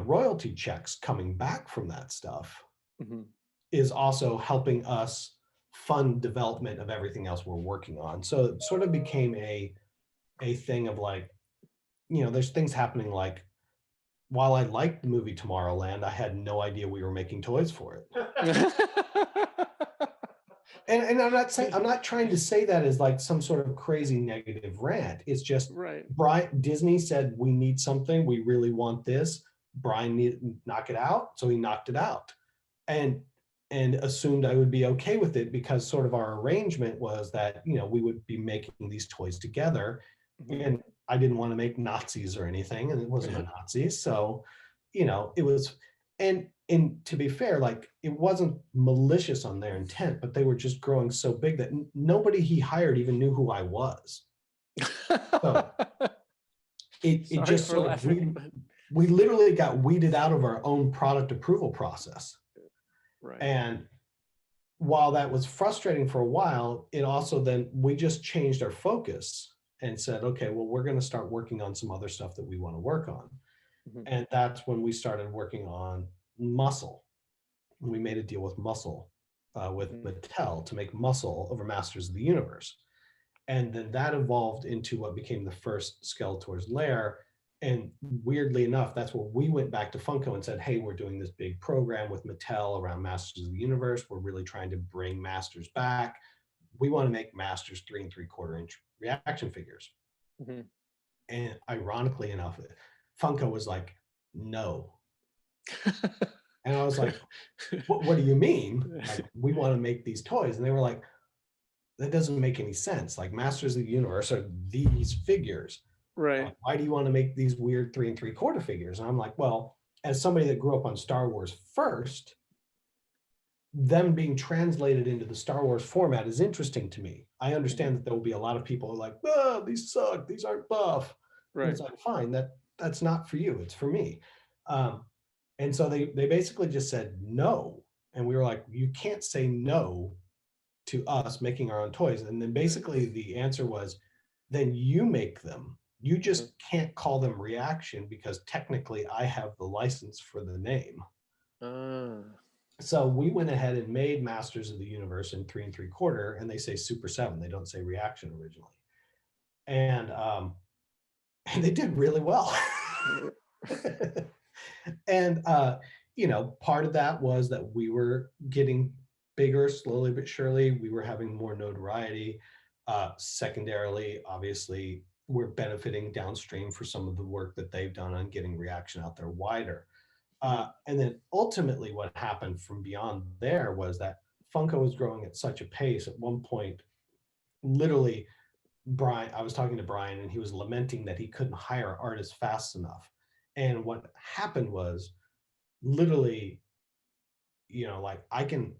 royalty checks coming back from that stuff is also helping us fund development of everything else we're working on. So it sort of became a thing of like, there's things happening like, while I liked the movie Tomorrowland, I had no idea we were making toys for it. And I'm not trying to say that as like some sort of crazy negative rant. It's just right. Disney said, we need something. We really want this. Brian needed to knock it out. So he knocked it out and assumed I would be okay with it, because sort of our arrangement was that, we would be making these toys together. And I didn't want to make Nazis or anything, and it wasn't a Nazi. So, it was, and to be fair, like, it wasn't malicious on their intent, but they were just growing so big that nobody he hired even knew who I was. So it just sort of, we literally got weeded out of our own product approval process. Right. And while that was frustrating for a while, it also then, we just changed our focus and said, okay, well, we're going to start working on some other stuff that we want to work on. And that's when we started working on Muscle. We made a deal with Muscle, with Mattel, to make Muscle over Masters of the Universe. And then that evolved into what became the first Skeletor's Lair. And weirdly enough, that's where we went back to Funko and said, hey, we're doing this big program with Mattel around Masters of the Universe. We're really trying to bring Masters back. We want to make Masters 3 3/4 inch reaction figures. And ironically enough, Funko was like, no. And I was like, what do you mean? Like, we want to make these toys. And they were like, that doesn't make any sense. Like, Masters of the Universe are these figures. Right. Why do you want to make these weird 3 3/4 figures? And I'm like, well, as somebody that grew up on Star Wars first, them being translated into the Star Wars format is interesting to me. I understand that there will be a lot of people who are like, oh, these suck, these aren't buff. Right. And it's like, fine, that's not for you, it's for me. And so they basically just said no. And we were like, you can't say no to us making our own toys. And then basically the answer was, then you make them. You just can't call them Reaction, because technically I have the license for the name. So we went ahead and made Masters of the Universe in 3 3/4, and they say Super 7. They don't say Reaction originally. And they did really well. And, you know, part of that was that we were getting bigger slowly but surely. We were having more notoriety. Secondarily, obviously, we're benefiting downstream for some of the work that they've done on getting reaction out there wider. And then ultimately what happened from beyond there was that Funko was growing at such a pace at one point, literally, I was talking to Brian and he was lamenting that he couldn't hire artists fast enough. And what happened was literally, you know, like I'm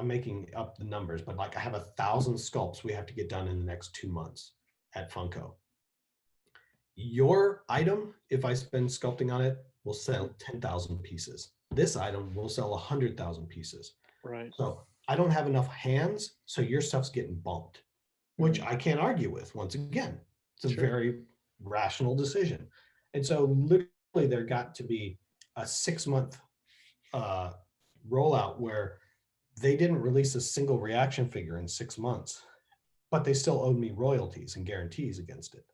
making up the numbers, but like I have 1,000 sculpts we have to get done in the next 2 months at Funko. Your item, if I spend sculpting on it, will sell 10,000 pieces. This item will sell 100,000 pieces. Right. So I don't have enough hands, so your stuff's getting bumped, which I can't argue with. Once again, it's a very rational decision. And so literally there got to be a 6-month rollout where they didn't release a single reaction figure in 6 months, but they still owed me royalties and guarantees against it.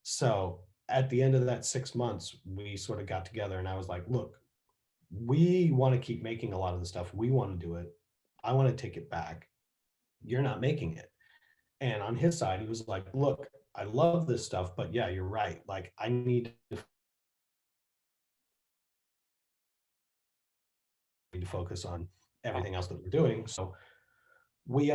So at the end of that 6 months, we sort of got together and I was like, look, we want to keep making a lot of the stuff. We want to do it. I want to take it back. You're not making it. And on his side, he was like, look, I love this stuff, but yeah, you're right. Like I need to focus on everything else that we're doing. So we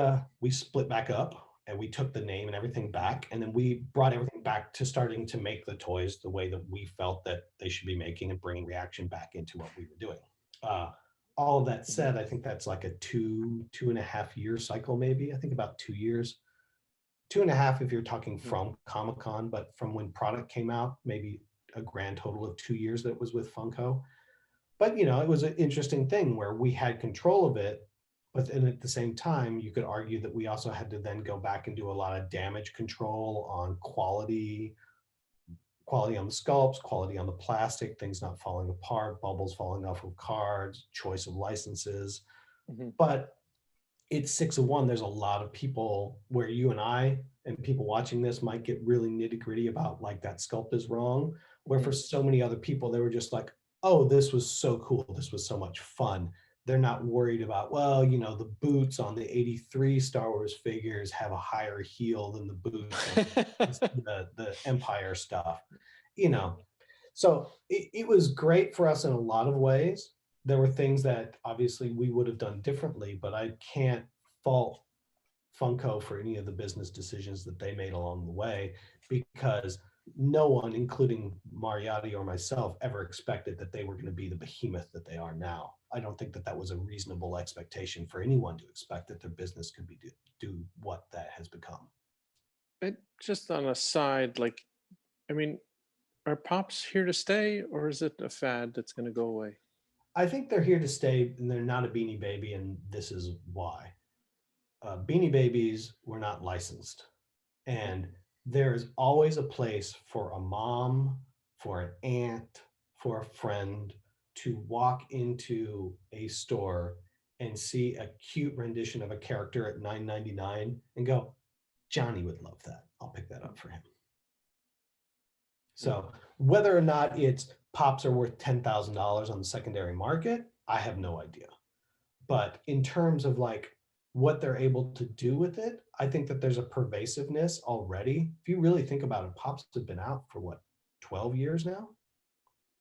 split back up and we took the name and everything back. And then we brought everything back to starting to make the toys the way that we felt that they should be making and bringing reaction back into what we were doing. All of that said, I think that's like a 2.5 year cycle, maybe. I think about 2 years. 2.5 if you're talking from Comic-Con, but from when product came out, maybe a grand total of 2 years that was with Funko. But, you know, it was an interesting thing where we had control of it, but then at the same time, you could argue that we also had to then go back and do a lot of damage control on quality on the sculpts, quality on the plastic, things not falling apart, bubbles falling off of cards, choice of licenses. But it's 6 of 1. There's a lot of people where you and I and people watching this might get really nitty gritty about like that sculpt is wrong, where for so many other people, they were just like, oh, this was so cool. This was so much fun. They're not worried about, well, you know, the boots on the 83 Star Wars figures have a higher heel than the boots on the Empire stuff, you know. So it was great for us in a lot of ways. There were things that obviously we would have done differently, but I can't fault Funko for any of the business decisions that they made along the way, because no one, including Mariotti or myself, ever expected that they were going to be the behemoth that they are now. I don't think that that was a reasonable expectation for anyone to expect that their business could be do what that has become. And just on a side, like, I mean, are Pops here to stay, or is it a fad that's going to go away? I think they're here to stay, and they're not a Beanie Baby, and this is why. Beanie Babies were not licensed, and there is always a place for a mom, for an aunt, for a friend to walk into a store and see a cute rendition of a character at $9.99 and go, Johnny would love that. I'll pick that up for him. So whether or not it's Pops are worth $10,000 on the secondary market, I have no idea. But in terms of like what they're able to do with it, I think that there's a pervasiveness already. If you really think about it, Pops have been out for what, 12 years now?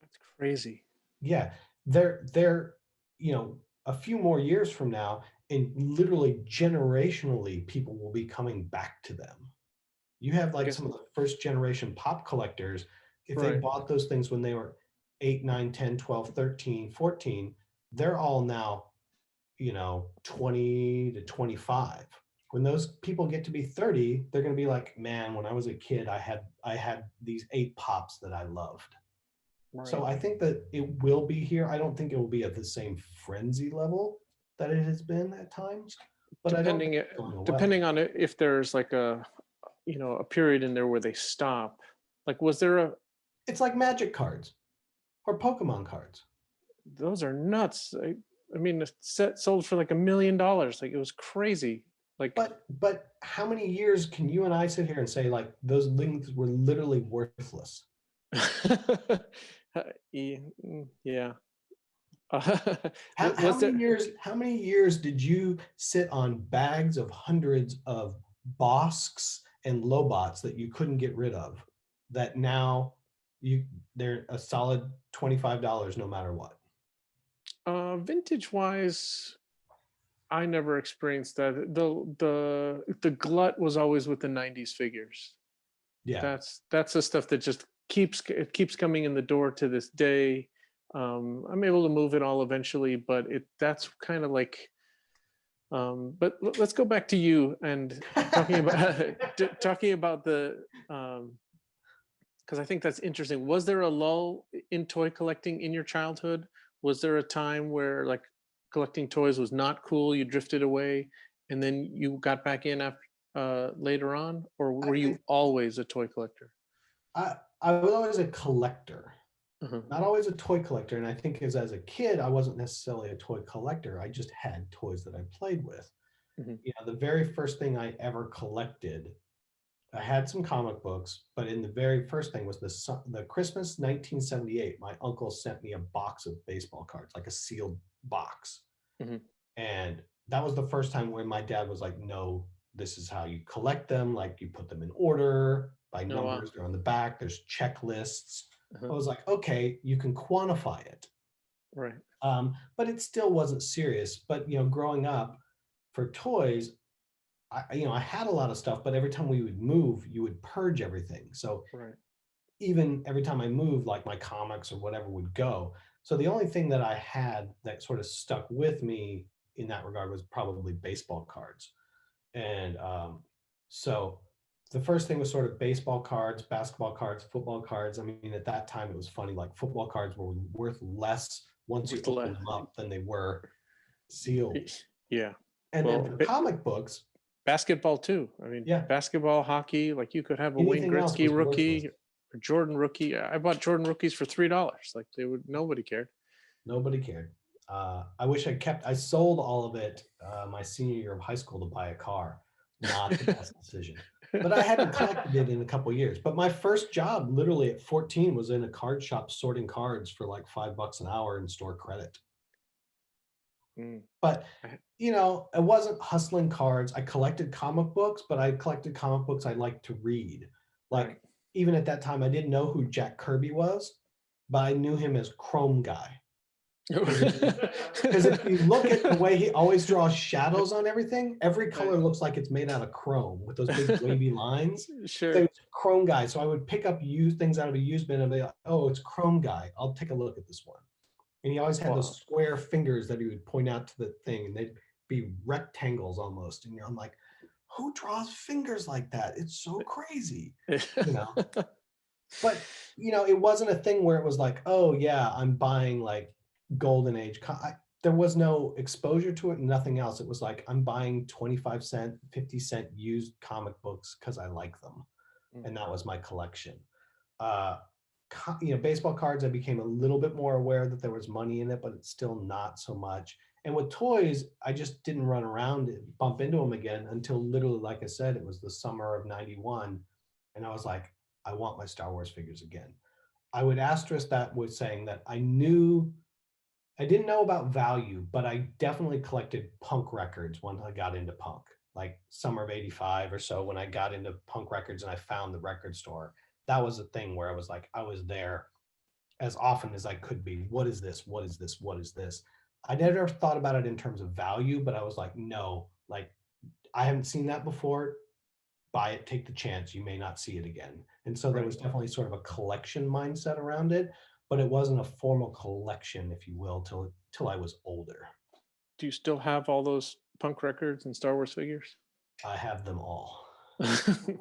That's crazy. Yeah, they're you know, a few more years from now, and literally generationally, people will be coming back to them. You have like some of the first generation Pop collectors, if they bought those things when they were 8, 9, 10, 12, 13, 14, they're all now, you know, 20 to 25. When those people get to be 30, they're going to be like, man, when I was a kid, I had these 8 Pops that I loved. Right. So I think that it will be here. I don't think it will be at the same frenzy level that it has been at times, but depending on it, if there's like a, you know, a period in there where they stop, like, was there a, it's like Magic cards or Pokemon cards. Those are nuts. I mean, the set sold for like $1 million. Like, it was crazy. Like, but how many years can you and I sit here and say like those things were literally worthless? Yeah. How Was there? many years? How many years did you sit on bags of hundreds of Bosks and Lobots that you couldn't get rid of? That now they're a solid $25 no matter what. Vintage wise, I never experienced that. The glut was always with the 90s figures. Yeah. That's the stuff that just keeps coming in the door to this day. I'm able to move it all eventually, but that's kind of like. But let's go back to you and talking about the because I think that's interesting. Was there a lull in toy collecting in your childhood? Was there a time where like collecting toys was not cool, you drifted away, and then you got back in after later on, or were you always a toy collector? I was always a collector, Uh-huh. not always a toy collector. And I think as a kid, I wasn't necessarily a toy collector. I just had toys that I played with. Mhm. You know, the very first thing I ever collected, I had some comic books, but in the very first thing was the Christmas 1978. My uncle sent me a box of baseball cards, like a sealed box. Mhm. And that was the first time when my dad was like, no, this is how you collect them. Like you put them in order by Oh, wow. numbers. They're on the back. There's checklists. Uh-huh. I was like, okay, you can quantify it. Right. But it still wasn't serious. But, you know, growing up for toys, I had a lot of stuff, but every time we would move, you would purge everything. So Right. even every time I moved, like my comics or whatever would go. So the only thing that I had that sort of stuck with me in that regard was probably baseball cards. And so the first thing was sort of baseball cards, basketball cards, football cards. I mean, at that time it was funny, like football cards were worth less once you opened them up than they were sealed. Yeah. And then for comic books, basketball too. I mean, yeah, basketball, hockey, like you could have a Wayne anything else Gretzky was rookie worthless. or Jordan rookie. I bought Jordan rookies for $3. Like nobody cared. Nobody cared. I wish I sold all of it my senior year of high school to buy a car. Not the best decision. But I hadn't collected it in a couple of years. But my first job, literally at 14, was in a card shop sorting cards for like $5 an hour and store credit. But, you know, I wasn't hustling cards. I collected comic books, but I collected comic books I liked to read. Like, even at that time, I didn't know who Jack Kirby was, but I knew him as Chrome Guy. Because if you look at the way he always draws shadows on everything, every color looks like it's made out of chrome with those big wavy lines. Sure. So it's Chrome Guy. So I would pick up used things out of a used bin and be like, oh, it's Chrome Guy. I'll take a look at this one. And he always had those square fingers that he would point out to the thing, and they'd be rectangles almost. And I'm like, who draws fingers like that? It's so crazy, you know. But, you know, it wasn't a thing where it was like, oh yeah, I'm buying like golden age. There was no exposure to it, nothing else. It was like, I'm buying 25-cent, 50-cent used comic books because I like them. And that was my collection. You know, baseball cards, I became a little bit more aware that there was money in it, but it's still not so much. And with toys, I just didn't run around and bump into them again until literally, like I said, it was the summer of '91. And I was like, I want my Star Wars figures again. I would asterisk that with saying that I didn't know about value, but I definitely collected punk records when I got into punk, like summer of '85 or so, when I got into punk records and I found the record store. That was a thing where I was like, I was there as often as I could be. What is this? What is this? What is this? I never thought about it in terms of value, but I was like, no, like I haven't seen that before. Buy it, take the chance. You may not see it again. And so there was definitely sort of a collection mindset around it, but it wasn't a formal collection, if you will, till I was older. Do you still have all those punk records and Star Wars figures? I have them all.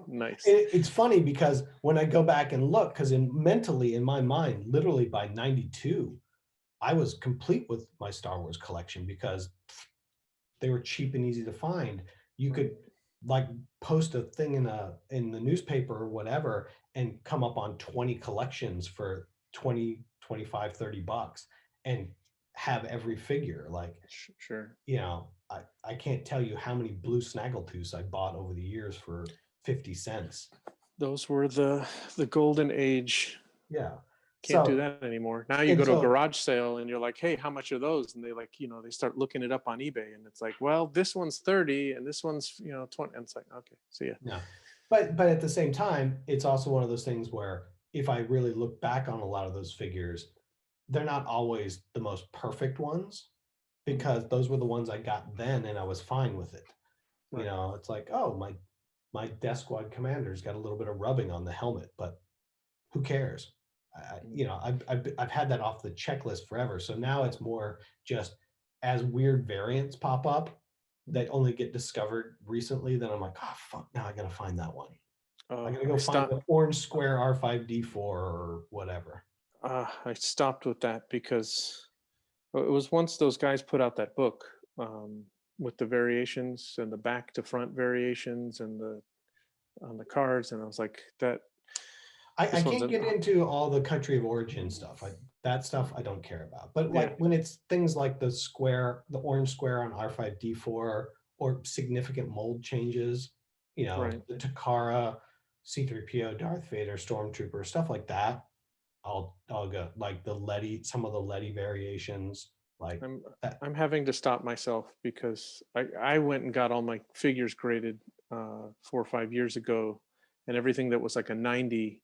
Nice. It's funny because when I go back and look, because mentally in my mind, literally by '92, I was complete with my Star Wars collection because they were cheap and easy to find. You could like post a thing in the newspaper or whatever and come up on 20 collections for 20, 25, $30 and have every figure. Like, sure. You know, I can't tell you how many blue snaggletooths I bought over the years for 50 cents. Those were the golden age Yeah. Can't do So, that anymore. Now you and go to a so, garage sale and you're like, hey, how much are those? And they like, they start looking it up on eBay and it's like, well, this one's 30 and this one's, 20. And it's like, okay, see ya. no. But at the same time, it's also one of those things where if I really look back on a lot of those figures, they're not always the most perfect ones because those were the ones I got then and I was fine with it. Right. It's like, oh, my Death Squad commander's got a little bit of rubbing on the helmet, but who cares? I've had that off the checklist forever. So now it's more just as weird variants pop up that only get discovered recently, then I'm like, oh fuck, now I gotta find that one. I gotta go find the orange square R5D4 or whatever. I stopped with that because it was once those guys put out that book with the variations and the back to front variations and on the cards, and I was like, I can't get into all the country of origin stuff. That stuff I don't care about. But like when it's things like the orange square on R5D4 or significant mold changes, right. the Takara, C3PO, Darth Vader, Stormtrooper, stuff like that, I'll go. Like some of the Letty variations. Like I'm having to stop myself because I went and got all my figures graded 4 or 5 years ago, and everything that was like a 90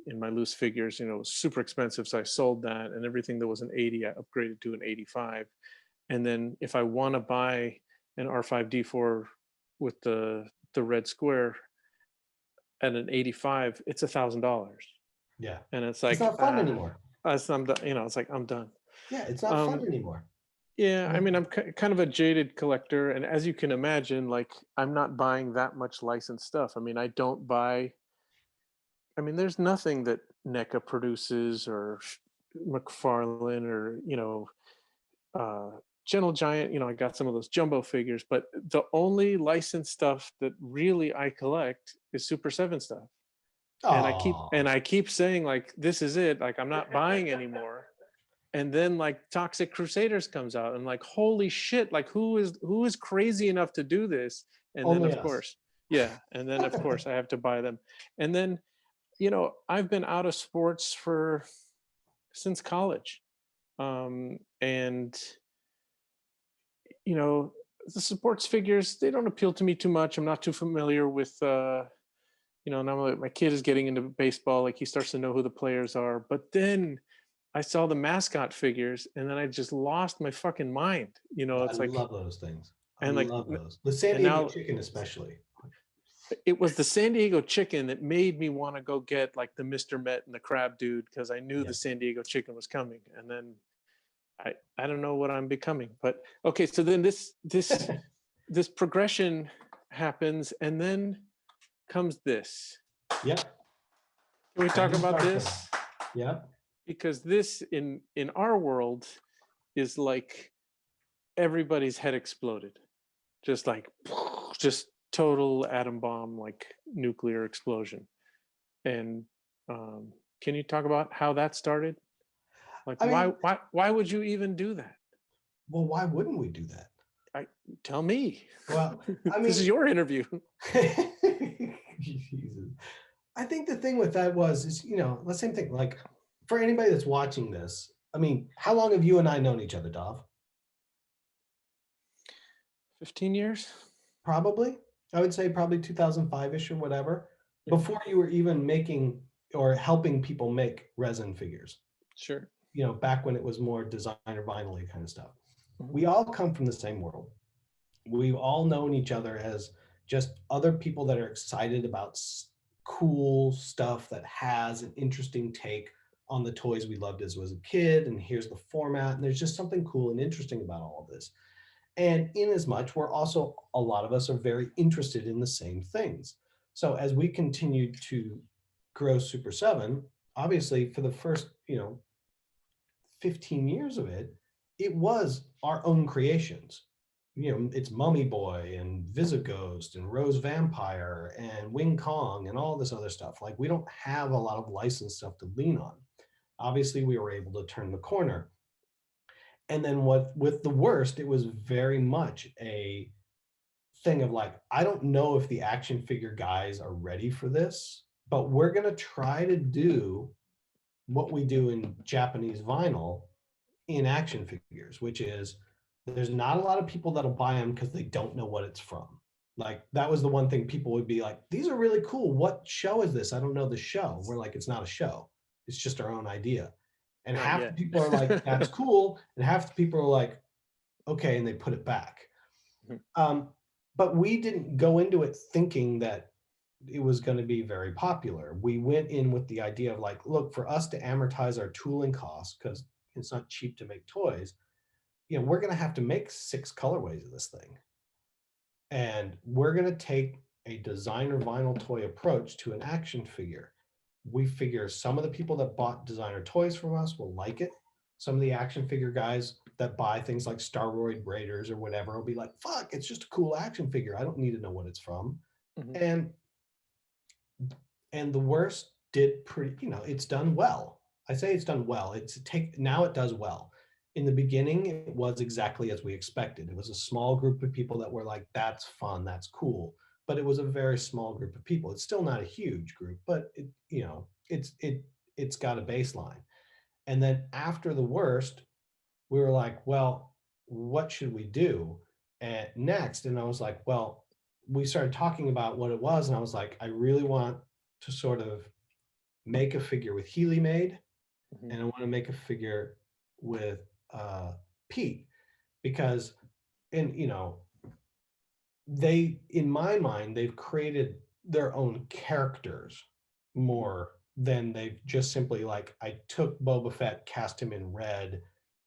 in my loose figures, was super expensive. So I sold that, and everything that was an 80, I upgraded to an 85. And then if I want to buy an R5D4 with the red square at an 85, it's $1,000. Yeah. And it's like, it's not fun anymore. I'm done. It's like, I'm done. Yeah, it's not fun anymore. Yeah, I mean, I'm kind of a jaded collector, and as you can imagine, like I'm not buying that much licensed stuff. I mean, there's nothing that NECA produces or McFarlane or Gentle Giant. I got some of those jumbo figures, but the only licensed stuff that really I collect is Super 7 stuff. And I keep saying like, this is it. Like I'm not buying anymore. And then like Toxic Crusaders comes out and like, holy shit, like who is crazy enough to do this? And Only then of us. course, yeah. And then of course I have to buy them. And then, I've been out of sports since college. And the sports figures, they don't appeal to me too much. I'm not too familiar with, now my kid is getting into baseball. Like he starts to know who the players are, but then I saw the mascot figures and then I just lost my fucking mind. It's I like, love those things. I love those. The San Diego chicken especially. It was the San Diego chicken that made me want to go get like the Mr. Met and the crab dude because I knew the San Diego chicken was coming. And then I don't know what I'm becoming. But okay, so then this this progression happens and then comes this. Yep. Can we talk about this? Yeah. Because this in our world is like everybody's head exploded. Just total atom bomb, like nuclear explosion. And can you talk about how that started? Like why would you even do that? Well, why wouldn't we do that? Tell me. Well, this is your interview. Jesus. I think the thing with that is the same thing. Like for anybody that's watching this, how long have you and I known each other, Dov? 15 years? Probably. I would say probably 2005-ish or whatever, before you were even making or helping people make resin figures. Sure. Back when it was more designer vinyl-y kind of stuff. Mm-hmm. We all come from the same world. We've all known each other as just other people that are excited about cool stuff that has an interesting take on the toys we loved as a kid. And here's the format. And there's just something cool and interesting about all of this. And in as much, we're also, a lot of us are very interested in the same things. So as we continued to grow Super 7, obviously for the first, 15 years of it, it was our own creations. It's Mummy Boy and Visaghost and Rose Vampire and Wing Kong and all this other stuff. Like we don't have a lot of licensed stuff to lean on. Obviously, we were able to turn the corner. And then with the worst, it was very much a thing of like, I don't know if the action figure guys are ready for this, but we're going to try to do what we do in Japanese vinyl in action figures, which is there's not a lot of people that'll buy them because they don't know what it's from. Like that was the one thing people would be like, these are really cool. What show is this? I don't know the show. We're like, it's not a show. It's just our own idea. And Not half yet. the people are like, that's cool. And half the people are like, okay, and they put it back. But we didn't go into it thinking that it was going to be very popular. We went in with the idea of like, look, for us to amortize our tooling costs, because it's not cheap to make toys, you know, we're going to have to make 6 colorways of this thing. And we're going to take a designer vinyl toy approach to an action figure. We figure some of the people that bought designer toys from us will like it. Some of the action figure guys that buy things like Staroid Raiders or whatever will be like, fuck, it's just a cool action figure. I don't need to know what it's from. And the worst did pretty, you know, it's done well. I say it's done well. Now it does well. In the beginning, it was exactly as we expected. It was a small group of people that were like, that's fun, that's cool. But it was a very small group of people. It's still not a huge group, but it, you know, it's got a baseline. And then after the worst, we were like, well, what should we do next? And I was like, well, we started talking about what it was. And I was like, I really want to sort of make a figure with Healy made. And I want to make a figure with Pete, because, and you know, they, in my mind, they've created their own characters more than they've just simply like, I took Boba Fett, cast him in red,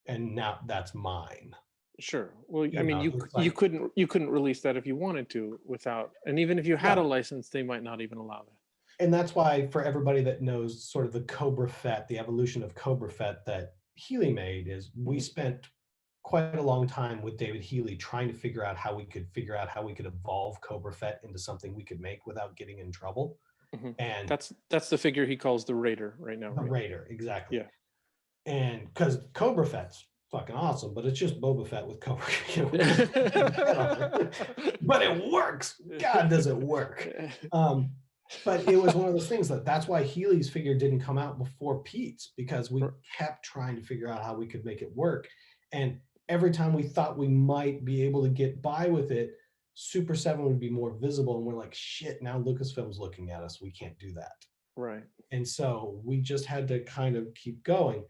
and now that's mine. Sure. Well, I mean, you couldn't release that if you wanted to without, and even if you had a license, they might not even allow that. And that's why, for everybody that knows sort of the Cobra Fett, the evolution of Cobra Fett that Healy made, is we spent quite a long time with David Healy trying to figure out how we could evolve Cobra Fett into something we could make without getting in trouble. And that's the figure he calls the Raider right now. The Raider, exactly. Yeah. And because Cobra Fett's fucking awesome, but it's just Boba Fett with Cobra. You know, but it works. God, does it work? But it was one of those things that's why Healy's figure didn't come out before Pete's, because we kept trying to figure out how we could make it work. And every time we thought we might be able to get by with it, Super 7 would be more visible. And we're like, shit, now Lucasfilm's looking at us. We can't do that. Right. And so we just had to kind of keep going.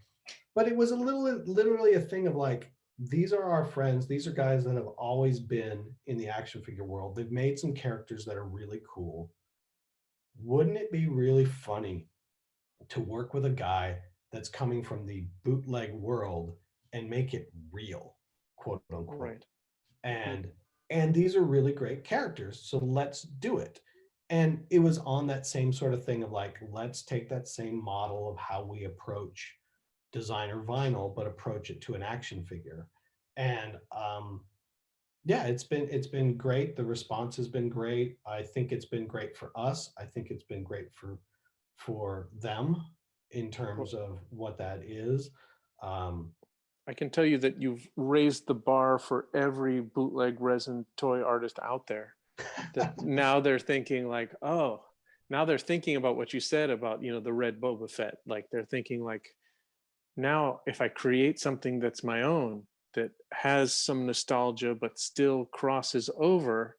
But it was literally a thing of like, these are our friends. These are guys that have always been in the action figure world. They've made some characters that are really cool. Wouldn't it be really funny to work with a guy that's coming from the bootleg world and make it real, quote unquote? Right. And these are really great characters, so let's do it. And it was on that same sort of thing of like, let's take that same model of how we approach designer vinyl, but approach it to an action figure. And yeah, it's been great. The response has been great. I think it's been great for us. I think it's been great for them in terms of what that is. I can tell you that you've raised the bar for every bootleg resin toy artist out there. That now they're thinking like, oh, now they're thinking about what you said about, you know, the red Boba Fett. Like they're thinking like, now if I create something that's my own, that has some nostalgia, but still crosses over,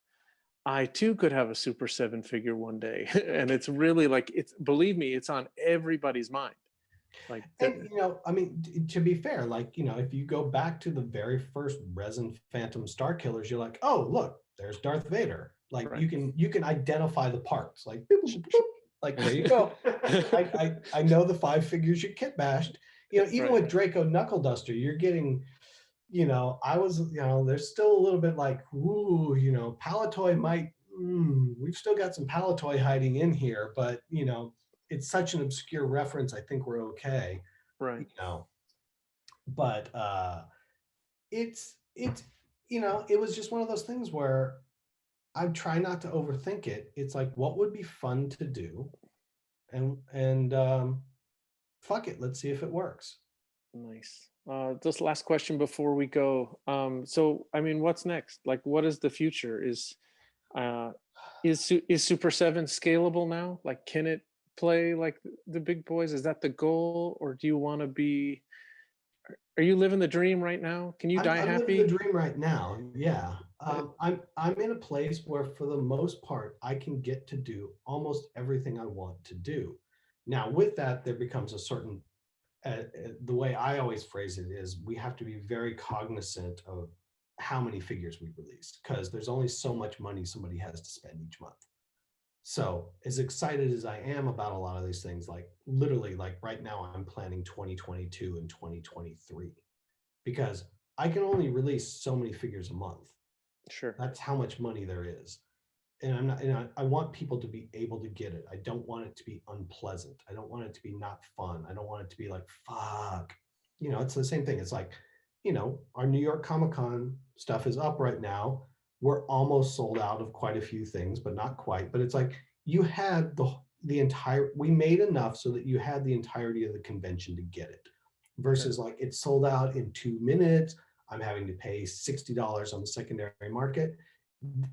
I too could have a Super 7 figure one day. And it's really like, it's, believe me, it's on everybody's mind. Like, and you know, I mean, to be fair, like, you know, if you go back to the very first resin Phantom Star Killers, you're like, oh, look, there's Darth Vader. Like you can identify the parts, like, boop, boop, boop. Like there you go. I know the 5 figures you kit bashed. You know, even with Draco Knuckle Duster, you're getting, you know, there's still a little bit like, ooh, you know, Palatoy might, we've still got some Palatoy hiding in here, but, you know, it's such an obscure reference. I think we're okay. Right. You know, but it's, you know, it was just one of those things where I try not to overthink it. It's like, what would be fun to do? And fuck it. Let's see if it works. Nice. Just last question before we go. So, I mean, what's next? Like, what is the future? Is Super 7 scalable now? Like, can it play like the big boys? Is that the goal, or do you want to be? Are you living the dream right now? Can you die I'm living the happy? dream right now. Yeah. I'm in a place where for the most part, I can get to do almost everything I want to do. Now with that, there becomes a certain, the way I always phrase it is we have to be very cognizant of how many figures we release, because there's only so much money somebody has to spend each month. So as excited as I am about a lot of these things, like literally like right now, I'm planning 2022 and 2023 because I can only release so many figures a month. Sure. That's how much money there is. And I'm not, and I want people to be able to get it. I don't want it to be unpleasant. I don't want it to be not fun. I don't want it to be like, fuck. You know, it's the same thing. It's like, you know, our New York Comic-Con stuff is up right now. We're almost sold out of quite a few things, but not quite. But it's like you had the entire, we made enough so that you had the entirety of the convention to get it. Versus like it's sold out in 2 minutes. I'm having to pay $60 on the secondary market.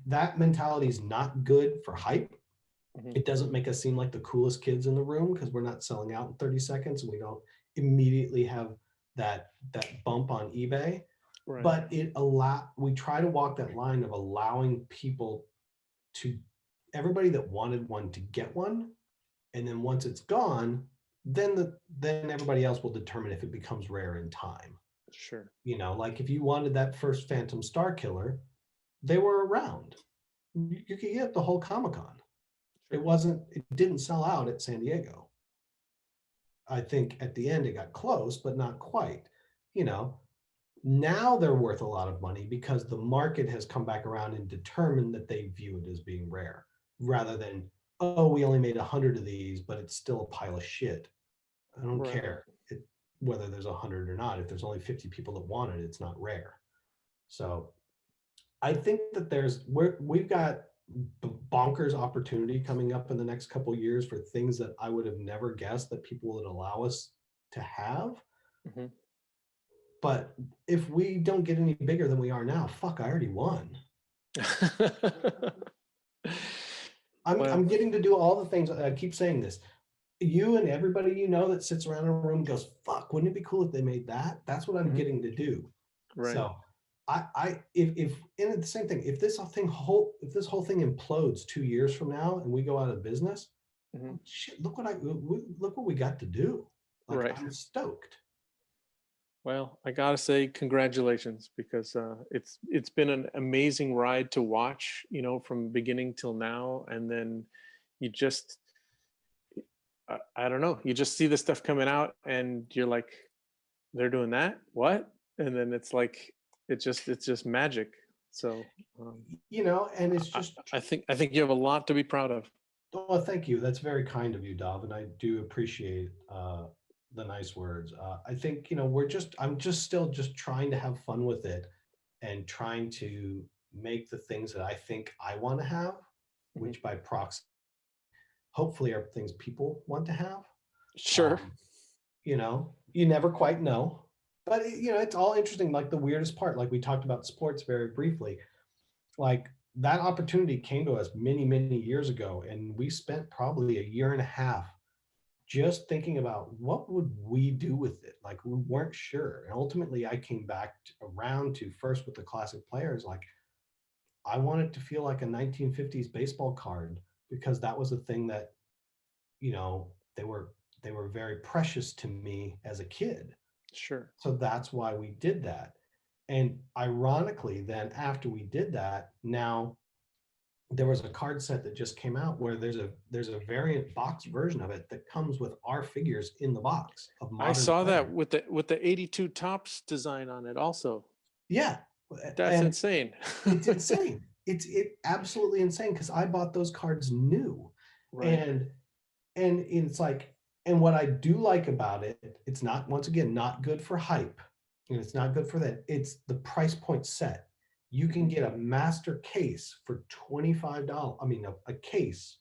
That mentality is not good for hype. It doesn't make us seem like the coolest kids in the room because we're not selling out in 30 seconds and we don't immediately have that bump on eBay. Right. But we try to walk that line of allowing people to, everybody that wanted one, to get one. And then once it's gone, then everybody else will determine if it becomes rare in time. Sure. You know, like if you wanted that first Phantom Star Killer, they were around. You could get the whole Comic-Con. It didn't sell out at San Diego. I think at the end it got close, but not quite. You know, now they're worth a lot of money because the market has come back around and determined that they view it as being rare, rather than, oh, we only made 100 of these, but it's still a pile of shit. I don't care whether there's 100 or not. If there's only 50 people that want it, it's not rare. So I think that we've got bonkers opportunity coming up in the next couple of years for things that I would have never guessed that people would allow us to have. But if we don't get any bigger than we are now, fuck, I already won. I'm getting to do all the things. I keep saying this. You and everybody you know that sits around in a room goes, fuck, wouldn't it be cool if they made that? That's what I'm getting to do. Right. So if and the same thing, if this whole thing implodes 2 years from now and we go out of business, shit, look what we got to do. Like, right. I'm stoked. Well, I gotta say congratulations, because it's been an amazing ride to watch, you know, from beginning till now. And then you just, I don't know, you just see the stuff coming out and you're like, they're doing that? What? And then it's like, it's just magic. So, you know, and it's just, I think you have a lot to be proud of. Well, thank you. That's very kind of you, Dov, and I do appreciate the nice words. I think, you know, I'm just still trying to have fun with it and trying to make the things that I think I want to have, which by proxy, hopefully are things people want to have. Sure. You know, you never quite know, but you know, it's all interesting. Like the weirdest part, like we talked about sports very briefly, like that opportunity came to us many, many years ago. And we spent probably a year and a half just thinking about what would we do with it? Like we weren't sure. And ultimately I came back around to first with the classic players. Like I wanted to feel like a 1950s baseball card because that was a thing that, you know, they were very precious to me as a kid. Sure. So that's why we did that. And ironically, then after we did that, now there was a card set that just came out where there's a variant box version of it that comes with our figures in the box of Modern I saw Player. that with the 82 Tops design on it also. Yeah. That's insane. It's insane. It's absolutely insane because I bought those cards new. Right. And it's like, and what I do like about it, it's not, once again, not good for hype. And it's not good for that. It's the price point set. You can get a master case for $25. I mean, a case,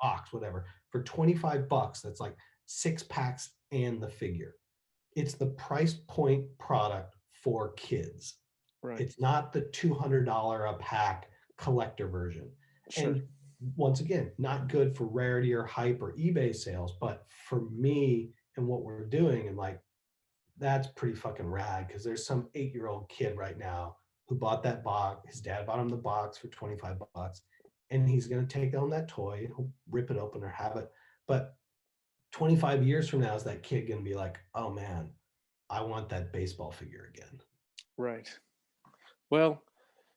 box, whatever, for $25. That's like 6 packs and the figure. It's the price point product for kids. Right. It's not the $200 a pack collector version. Sure. And once again, not good for rarity or hype or eBay sales, but for me and what we're doing, and like, that's pretty fucking rad, because there's some 8-year-old kid right now who bought that box. His dad bought him the box for 25 bucks, and he's going to take on that toy and he'll rip it open or have it. But 25 years from now, is that kid going to be like, oh man, I want that baseball figure again? Right. Well,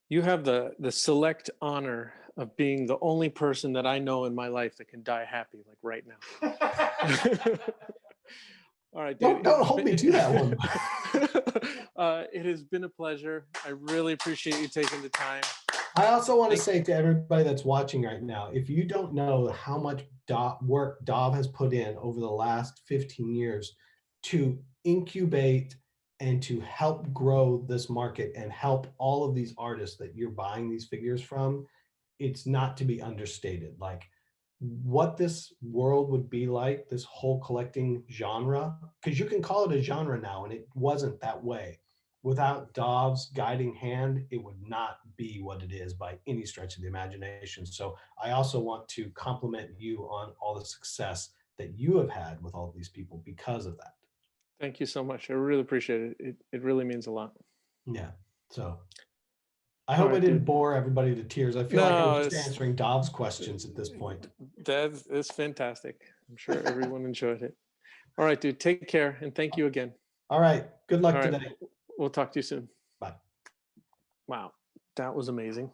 you have the select honor of being the only person that I know in my life that can die happy, like right now. All right, dude. Don't hold me to that one. It has been a pleasure. I really appreciate you taking the time. I also want to say to everybody that's watching right now, if you don't know how much work Dov has put in over the last 15 years to incubate and to help grow this market and help all of these artists that you're buying these figures from, it's not to be understated. Like, what this world would be like, this whole collecting genre, because you can call it a genre now, and it wasn't that way. Without Dov's guiding hand, it would not be what it is by any stretch of the imagination. So I also want to compliment you on all the success that you have had with all these people because of that. Thank you so much. I really appreciate it. It really means a lot. Yeah. So I hope I didn't bore everybody to tears. I feel like I'm just answering Dov's questions at this point. That's fantastic. I'm sure everyone enjoyed it. All right, dude. Take care, and thank you again. All right. Good luck today. We'll talk to you soon. Bye. Wow, that was amazing.